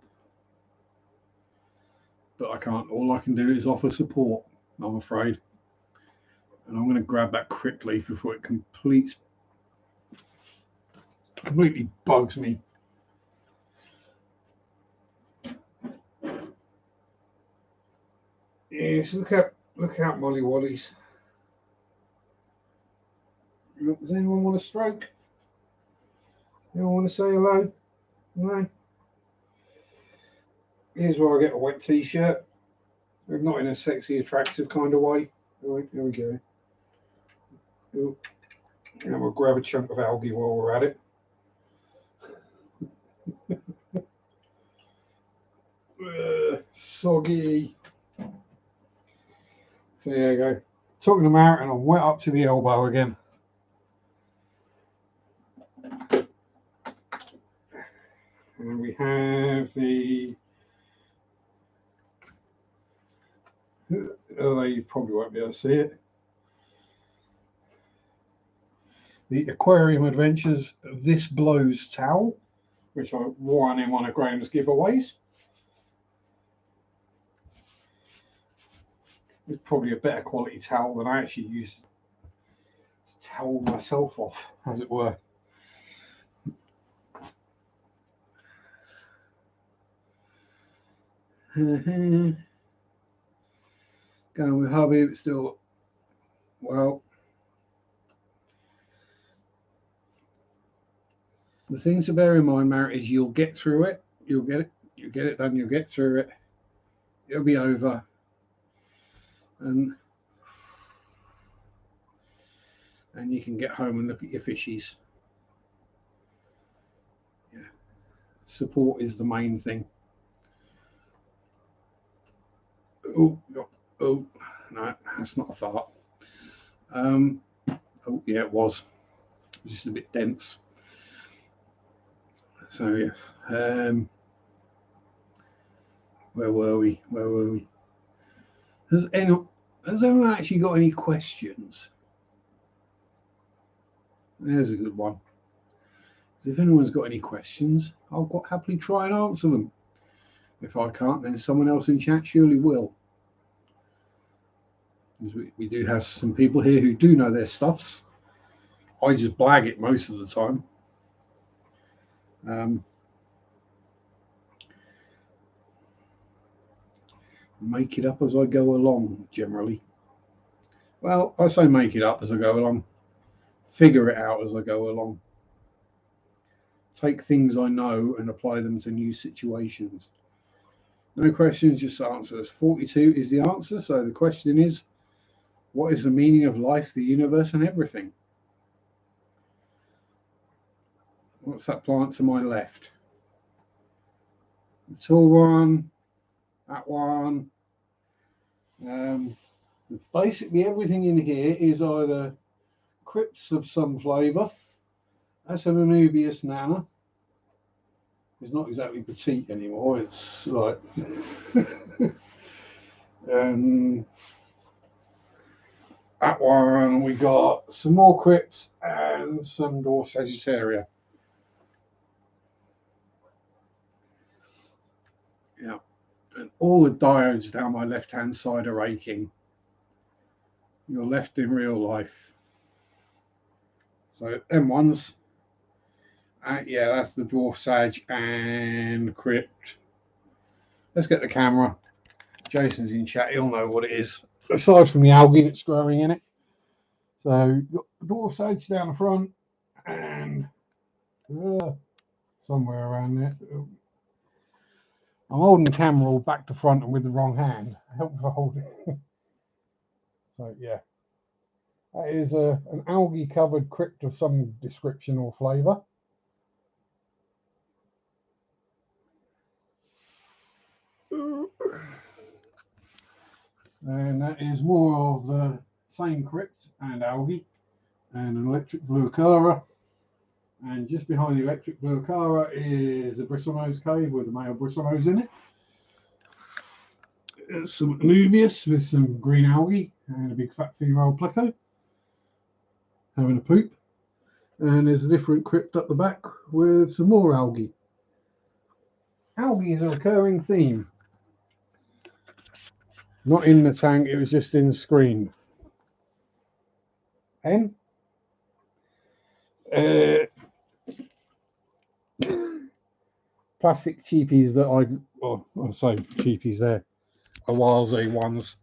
but I can't. All I can do is offer support, I'm afraid. And I'm going to grab that quickly before it completely bugs me. Yes, look out, Molly Wallies. Does anyone want a stroke? Anyone want to say hello? No. Here's where I get a wet t-shirt. Not in a sexy, attractive kind of way. All right, here we go. Ooh. And we'll grab a chunk of algae while we're at it. Soggy. So there you go. Talking about, and I'm wet up to the elbow again. And we have the. Oh, you probably won't be able to see it. The Aquarium Adventures This Blows towel, which I won in one of Graham's giveaways. It's probably a better quality towel than I actually used to towel myself off, as it were. Going with hubby, but still, well, the things to bear in mind, Marit, is you'll get through it. You'll get it. You get it done. You'll get through it. It'll be over. And you can get home and look at your fishies. Yeah. Support is the main thing. Oh, no, that's not a fart. Oh, yeah, it was. It was just a bit dense. So, yes. Where were we? Has anyone actually got any questions? There's a good one. If anyone's got any questions, I'll quite happily try and answer them. If I can't, then someone else in chat surely will. We do have some people here who do know their stuffs. I just blag it most of the time. Make it up as I go along, generally. Well, I say make it up as I go along. Figure it out as I go along. Take things I know and apply them to new situations. No questions, just answers. 42 is the answer. So the question is, what is the meaning of life, the universe, and everything? What's that plant to my left? The tall one, that one. Basically, everything in here is either crypts of some flavour. That's an Anubias nana. It's not exactly petite anymore. It's like that one. We got some more crypts and some dwarf Sagittaria. Yeah, and all the diodes down my left-hand side are aching. You're left in real life. So them ones. Yeah, that's the dwarf Sag and crypt. Let's get the camera. Jason's in chat. He'll know what it is. Aside from the algae that's growing in it. So you've got dwarf Sag down the front and somewhere around there. I'm holding the camera all back to front and with the wrong hand. Help if I hold it. So yeah, that is an algae covered crypt of some description or flavour. And that is more of the same crypt and algae. and an electric blue Acara. And just behind the electric blue Acara is a bristlenose cave with a male bristlenose in it. Some Anubias with some green algae and a big fat female pleco having a poop. And there's a different crypt up the back with some more algae. Algae is a recurring theme. Not in the tank, it was just in the screen. And plastic cheapies that I say cheapies, there are Wildzy ones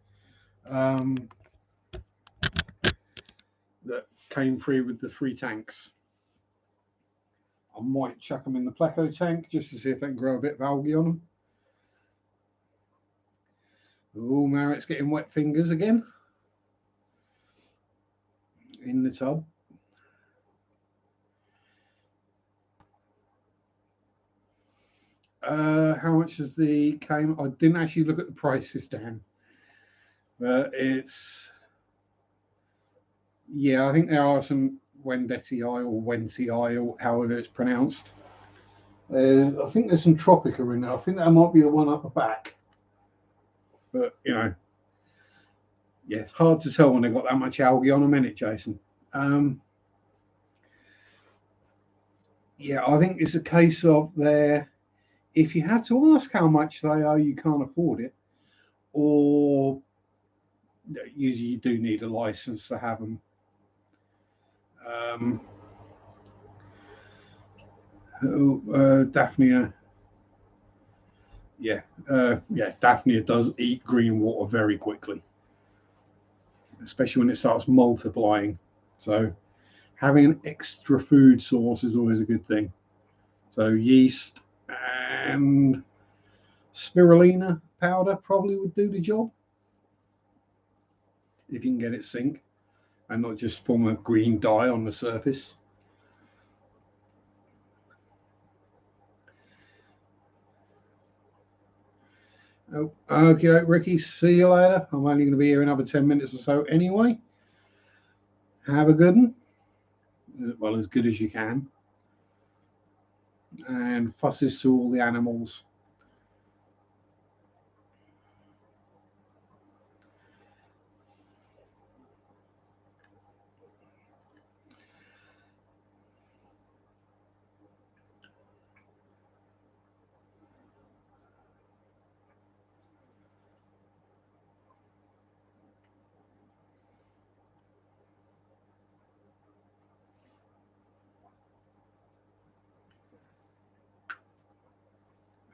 that came free with the free tanks. I might chuck them in the pleco tank just to see if they can grow a bit of algae on them. Oh, Marritt's getting wet fingers again in the tub. How much is the came? I didn't actually look at the prices, Dan. But it's, yeah, I think there are some Wendetti or Wenty or however it's pronounced. I think there's some Tropica in there. I think that might be the one up the back. But, you know, yeah, it's hard to tell when they've got that much algae on them, isn't it, Jason? Yeah, I think it's a case of if you have to ask how much they are, you can't afford it. Or usually you do need a license to have them. Daphnia. Yeah, Daphnia does eat green water very quickly, especially when it starts multiplying. So having an extra food source is always a good thing. So yeast and spirulina powder probably would do the job if you can get it sink and not just form a green dye on the surface. Oh, okay, Ricky, see you later. I'm only going to be here another 10 minutes or so anyway. Have a good one. Well, as good as you can. And fusses to all the animals.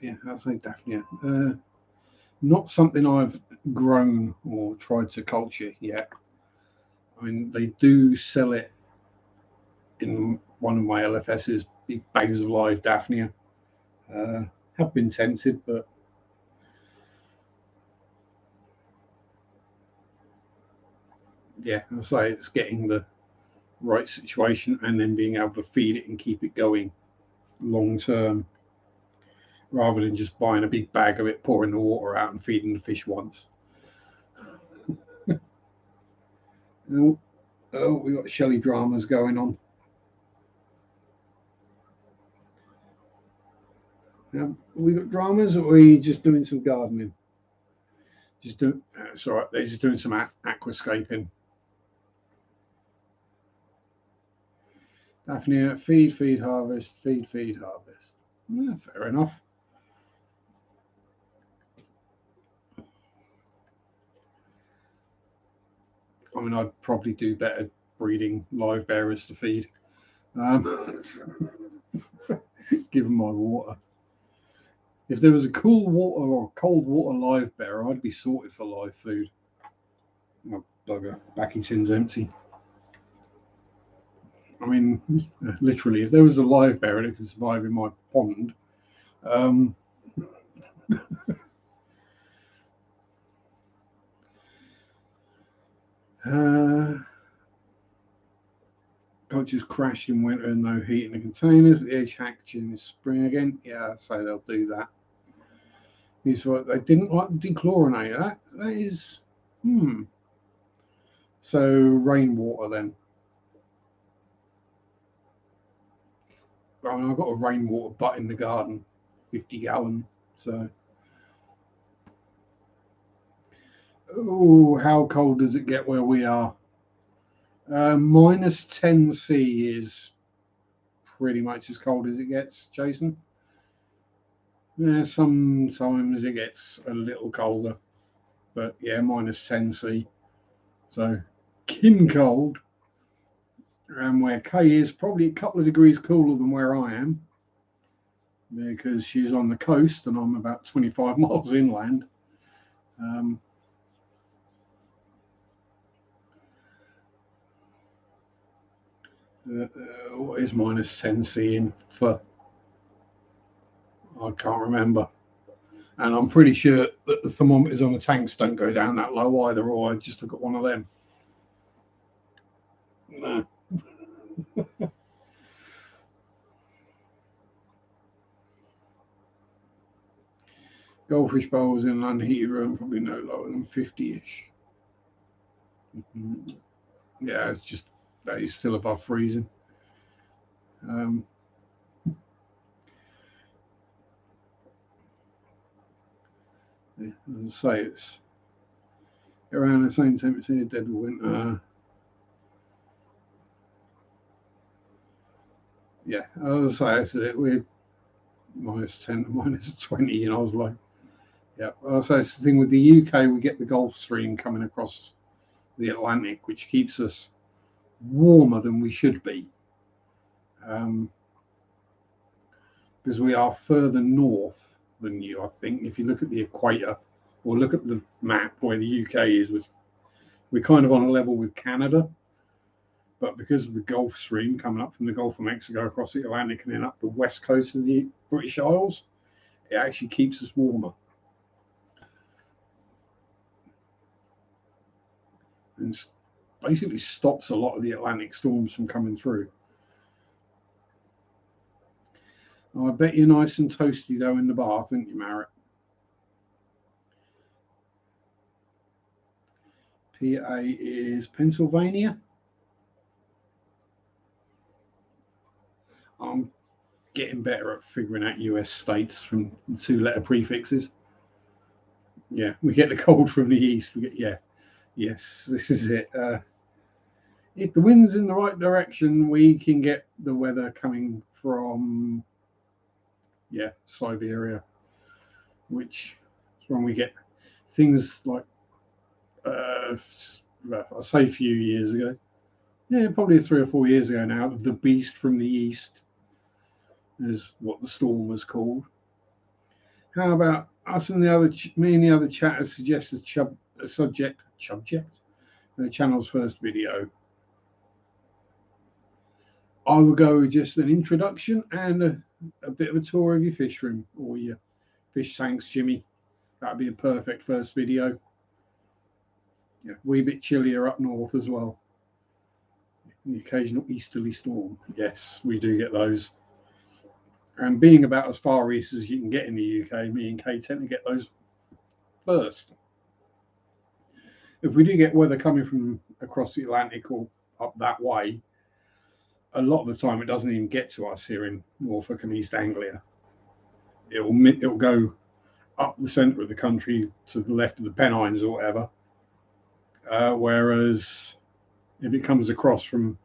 Yeah, I'll say Daphnia. Not something I've grown or tried to culture yet. I mean, they do sell it in one of my LFSs, big bags of live Daphnia. Have been tempted, but yeah, I'll say it's getting the right situation and then being able to feed it and keep it going long term, rather than just buying a big bag of it, pouring the water out and feeding the fish once. Oh, we got Shelley dramas going on. We got dramas, or are we just doing some gardening? Just do. It's all right. They're just doing some aquascaping. Daphnia, feed, harvest, feed, harvest. Yeah, fair enough. I mean, I'd probably do better breeding live bearers to feed. Give them my water. If there was a cool water or cold water live bearer, I'd be sorted for live food. My bugger, backy tin's empty. I mean, literally, if there was a live bearer that could survive in my pond, God just crashed in winter and no heat in the containers. The edge hatching in spring again. Yeah, I'd say they'll do that. He's what they didn't like dechlorinate. That is, So rainwater then. I mean, I've got a rainwater butt in the garden, 50 gallon. So, oh, how cold does it get where we are? Minus 10 C is pretty much as cold as it gets, Jason. Yeah, sometimes it gets a little colder, but yeah, minus 10 C. So, kin cold. And where Kay is probably a couple of degrees cooler than where I am, because she's on the coast and I'm about 25 miles inland. What is minus 10 C in for? I can't remember. And I'm pretty sure that the thermometers on the tanks don't go down that low either, or I just look at one of them. No. Goldfish bowls in an unheated room, probably no lower than 50-ish. Yeah, it's just, that is still above freezing. Yeah, as I say, it's around the same temperature, dead of winter. Yeah, as I say, we're minus 10 to minus 20 in Oslo. Yeah, so it's the thing with the UK, we get the Gulf Stream coming across the Atlantic, which keeps us warmer than we should be, because we are further north than you, I think. If you look at the equator or look at the map where the UK is, we're kind of on a level with Canada, but because of the Gulf Stream coming up from the Gulf of Mexico across the Atlantic and then up the west coast of the British Isles, it actually keeps us warmer. And basically stops a lot of the Atlantic storms from coming through. Oh, I bet you're nice and toasty though in the bath, aren't you, Marek? PA is Pennsylvania. I'm getting better at figuring out US states from 2-letter prefixes. Yeah, we get the cold from the east. We get, yeah, yes, this is it. If the wind's in the right direction, we can get the weather coming from, yeah, Siberia, which is when we get things like, I say a few years ago, yeah, probably 3 or 4 years ago now, the beast from the east is what the storm was called. How about us and me and the other chatters suggest a subject, the channel's first video. I will go with just an introduction and a bit of a tour of your fish room or your fish tanks, Jimmy. That'd be a perfect first video. Yeah, wee bit chillier up north as well. The occasional easterly storm. Yes, we do get those. And being about as far east as you can get in the UK, me and Kay tend to get those first. If we do get weather coming from across the Atlantic or up that way, a lot of the time it doesn't even get to us here in Norfolk and East Anglia. It'll go up the centre of the country to the left of the Pennines or whatever. Whereas if it comes across from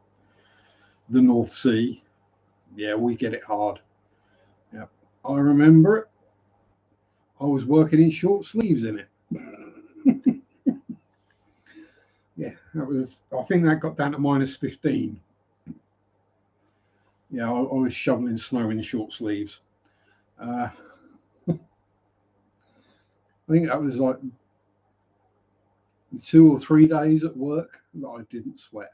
the North Sea, yeah, we get it hard. Yeah, I remember it. I was working in short sleeves in it. Yeah, that was. I think that got down to minus 15. Yeah, I was shoveling snow in short sleeves. I think that was like 2 or 3 days at work that I didn't sweat.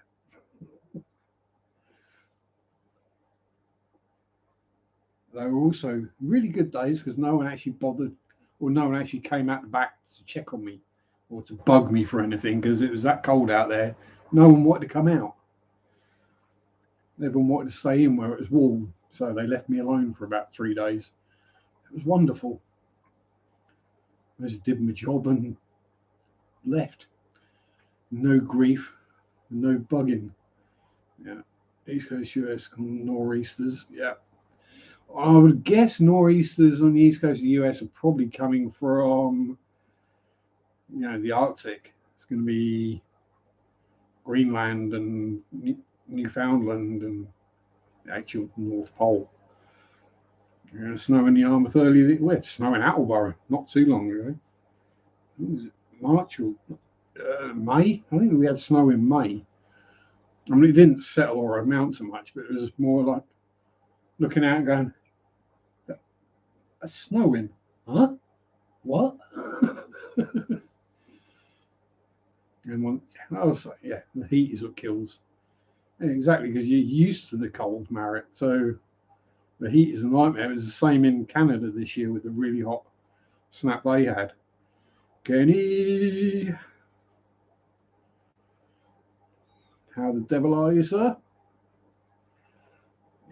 They were also really good days because no one actually bothered, or no one actually came out the back to check on me or to bug me for anything because it was that cold out there. No one wanted to come out. Everyone wanted to stay in where it was warm, so they left me alone for about 3 days. It was wonderful. I just did my job and left. No grief, no bugging. Yeah, East Coast US nor'easters. Yeah, I would guess nor'easters on the east coast of the US are probably coming from, the Arctic. It's going to be Greenland and Newfoundland and the actual North Pole. Snow in the Yarmouth earlier. Well, it's snow in Attleborough not too long ago. Was it March or May? I think we had snow in May. I mean, it didn't settle or amount to much, but it was more like looking out and going, "That's snowing, huh? What?" And I was like, "Yeah, the heat is what kills." Yeah, exactly, because you're used to the cold, Marriott. So the heat is a nightmare. It was the same in Canada this year with the really hot snap they had. Kenny, how the devil are you, sir?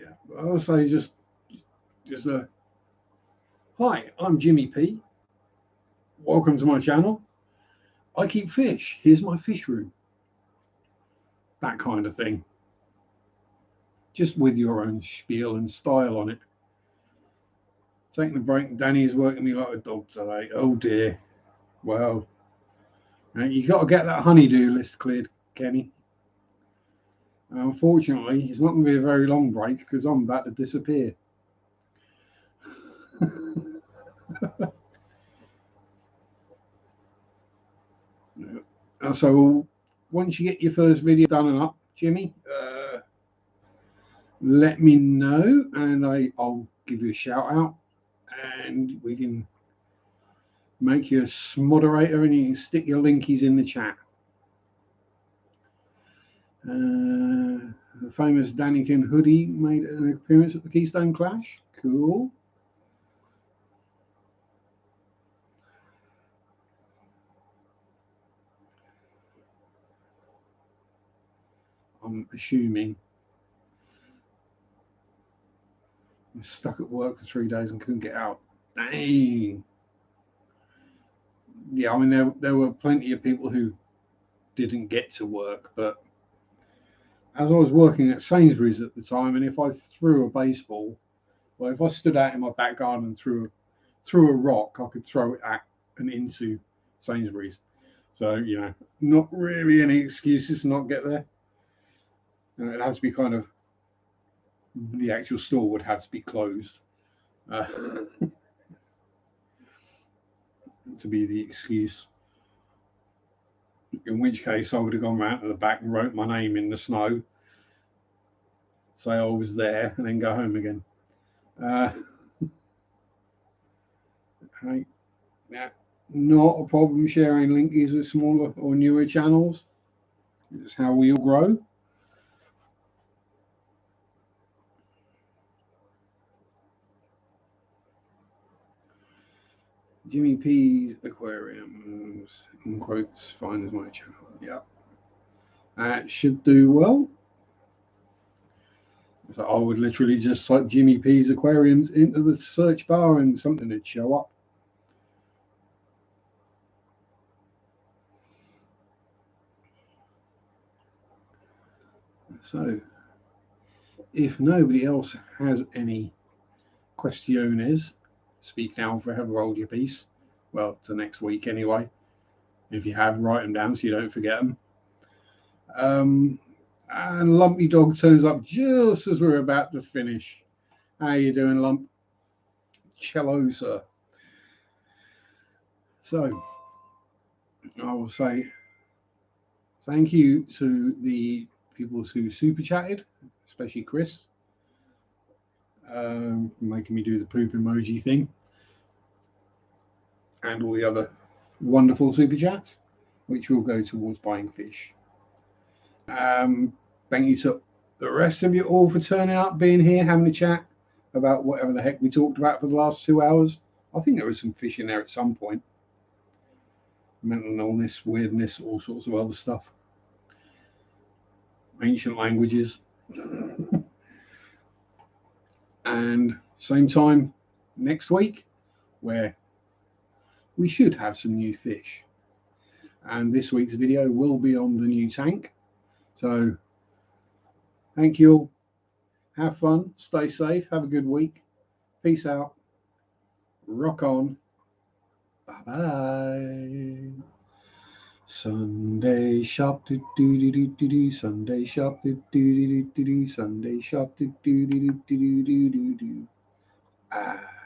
Yeah, I'll say just hi, I'm Jimmy P. Welcome to my channel. I keep fish. Here's my fish room. That kind of thing. Just with your own spiel and style on it. Taking a break. Danny is working me like a dog today. Oh dear. Well, you got to get that honeydew list cleared, Kenny. Unfortunately, it's not going to be a very long break because I'm about to disappear. So once you get your first video done and up, Jimmy, let me know and I'll give you a shout out and we can make you a moderator and you can stick your linkies in the chat. The famous Daniken hoodie made an appearance at the Keystone Clash. Cool. I'm assuming I was stuck at work for 3 days and couldn't get out. Dang. Yeah, I mean, there were plenty of people who didn't get to work, but as I was working at Sainsbury's at the time, and if I threw a baseball, well, if I stood out in my back garden and threw a rock, I could throw it at and into Sainsbury's. So, not really any excuses to not get there. It'd have to be kind of, the actual store would have to be closed to be the excuse. In which case, I would have gone round to the back and wrote my name in the snow, say I was there, and then go home again. Okay. Yeah, not a problem sharing linkies with smaller or newer channels. It's how we all grow. Jimmy P's aquariums, in quotes, fine as my channel. Yeah. Should do well. So I would literally just type Jimmy P's aquariums into the search bar and something would show up. So if nobody else has any questiones, speak now forever hold your peace. Well, to next week anyway. If you have, write them down so you don't forget them. And Lumpy Dog turns up just as we're about to finish. How you doing, Lump? Cello, sir. So I will say thank you to the people who super chatted, especially Chris, making me do the poop emoji thing, and all the other wonderful super chats, which will go towards buying fish. Thank you to the rest of you all for turning up, being here, having a chat about whatever the heck we talked about for the last 2 hours. I think there was some fish in there at some point. Mental illness, weirdness, all sorts of other stuff. Ancient languages. And same time next week, where we should have some new fish. And this week's video will be on the new tank. So thank you all. Have fun, stay safe, have a good week. Peace out. Rock on. Bye bye. Sunday shop do do do do do do. Sunday shop do do do do do. Sunday shop do do do do do do do do. Ah.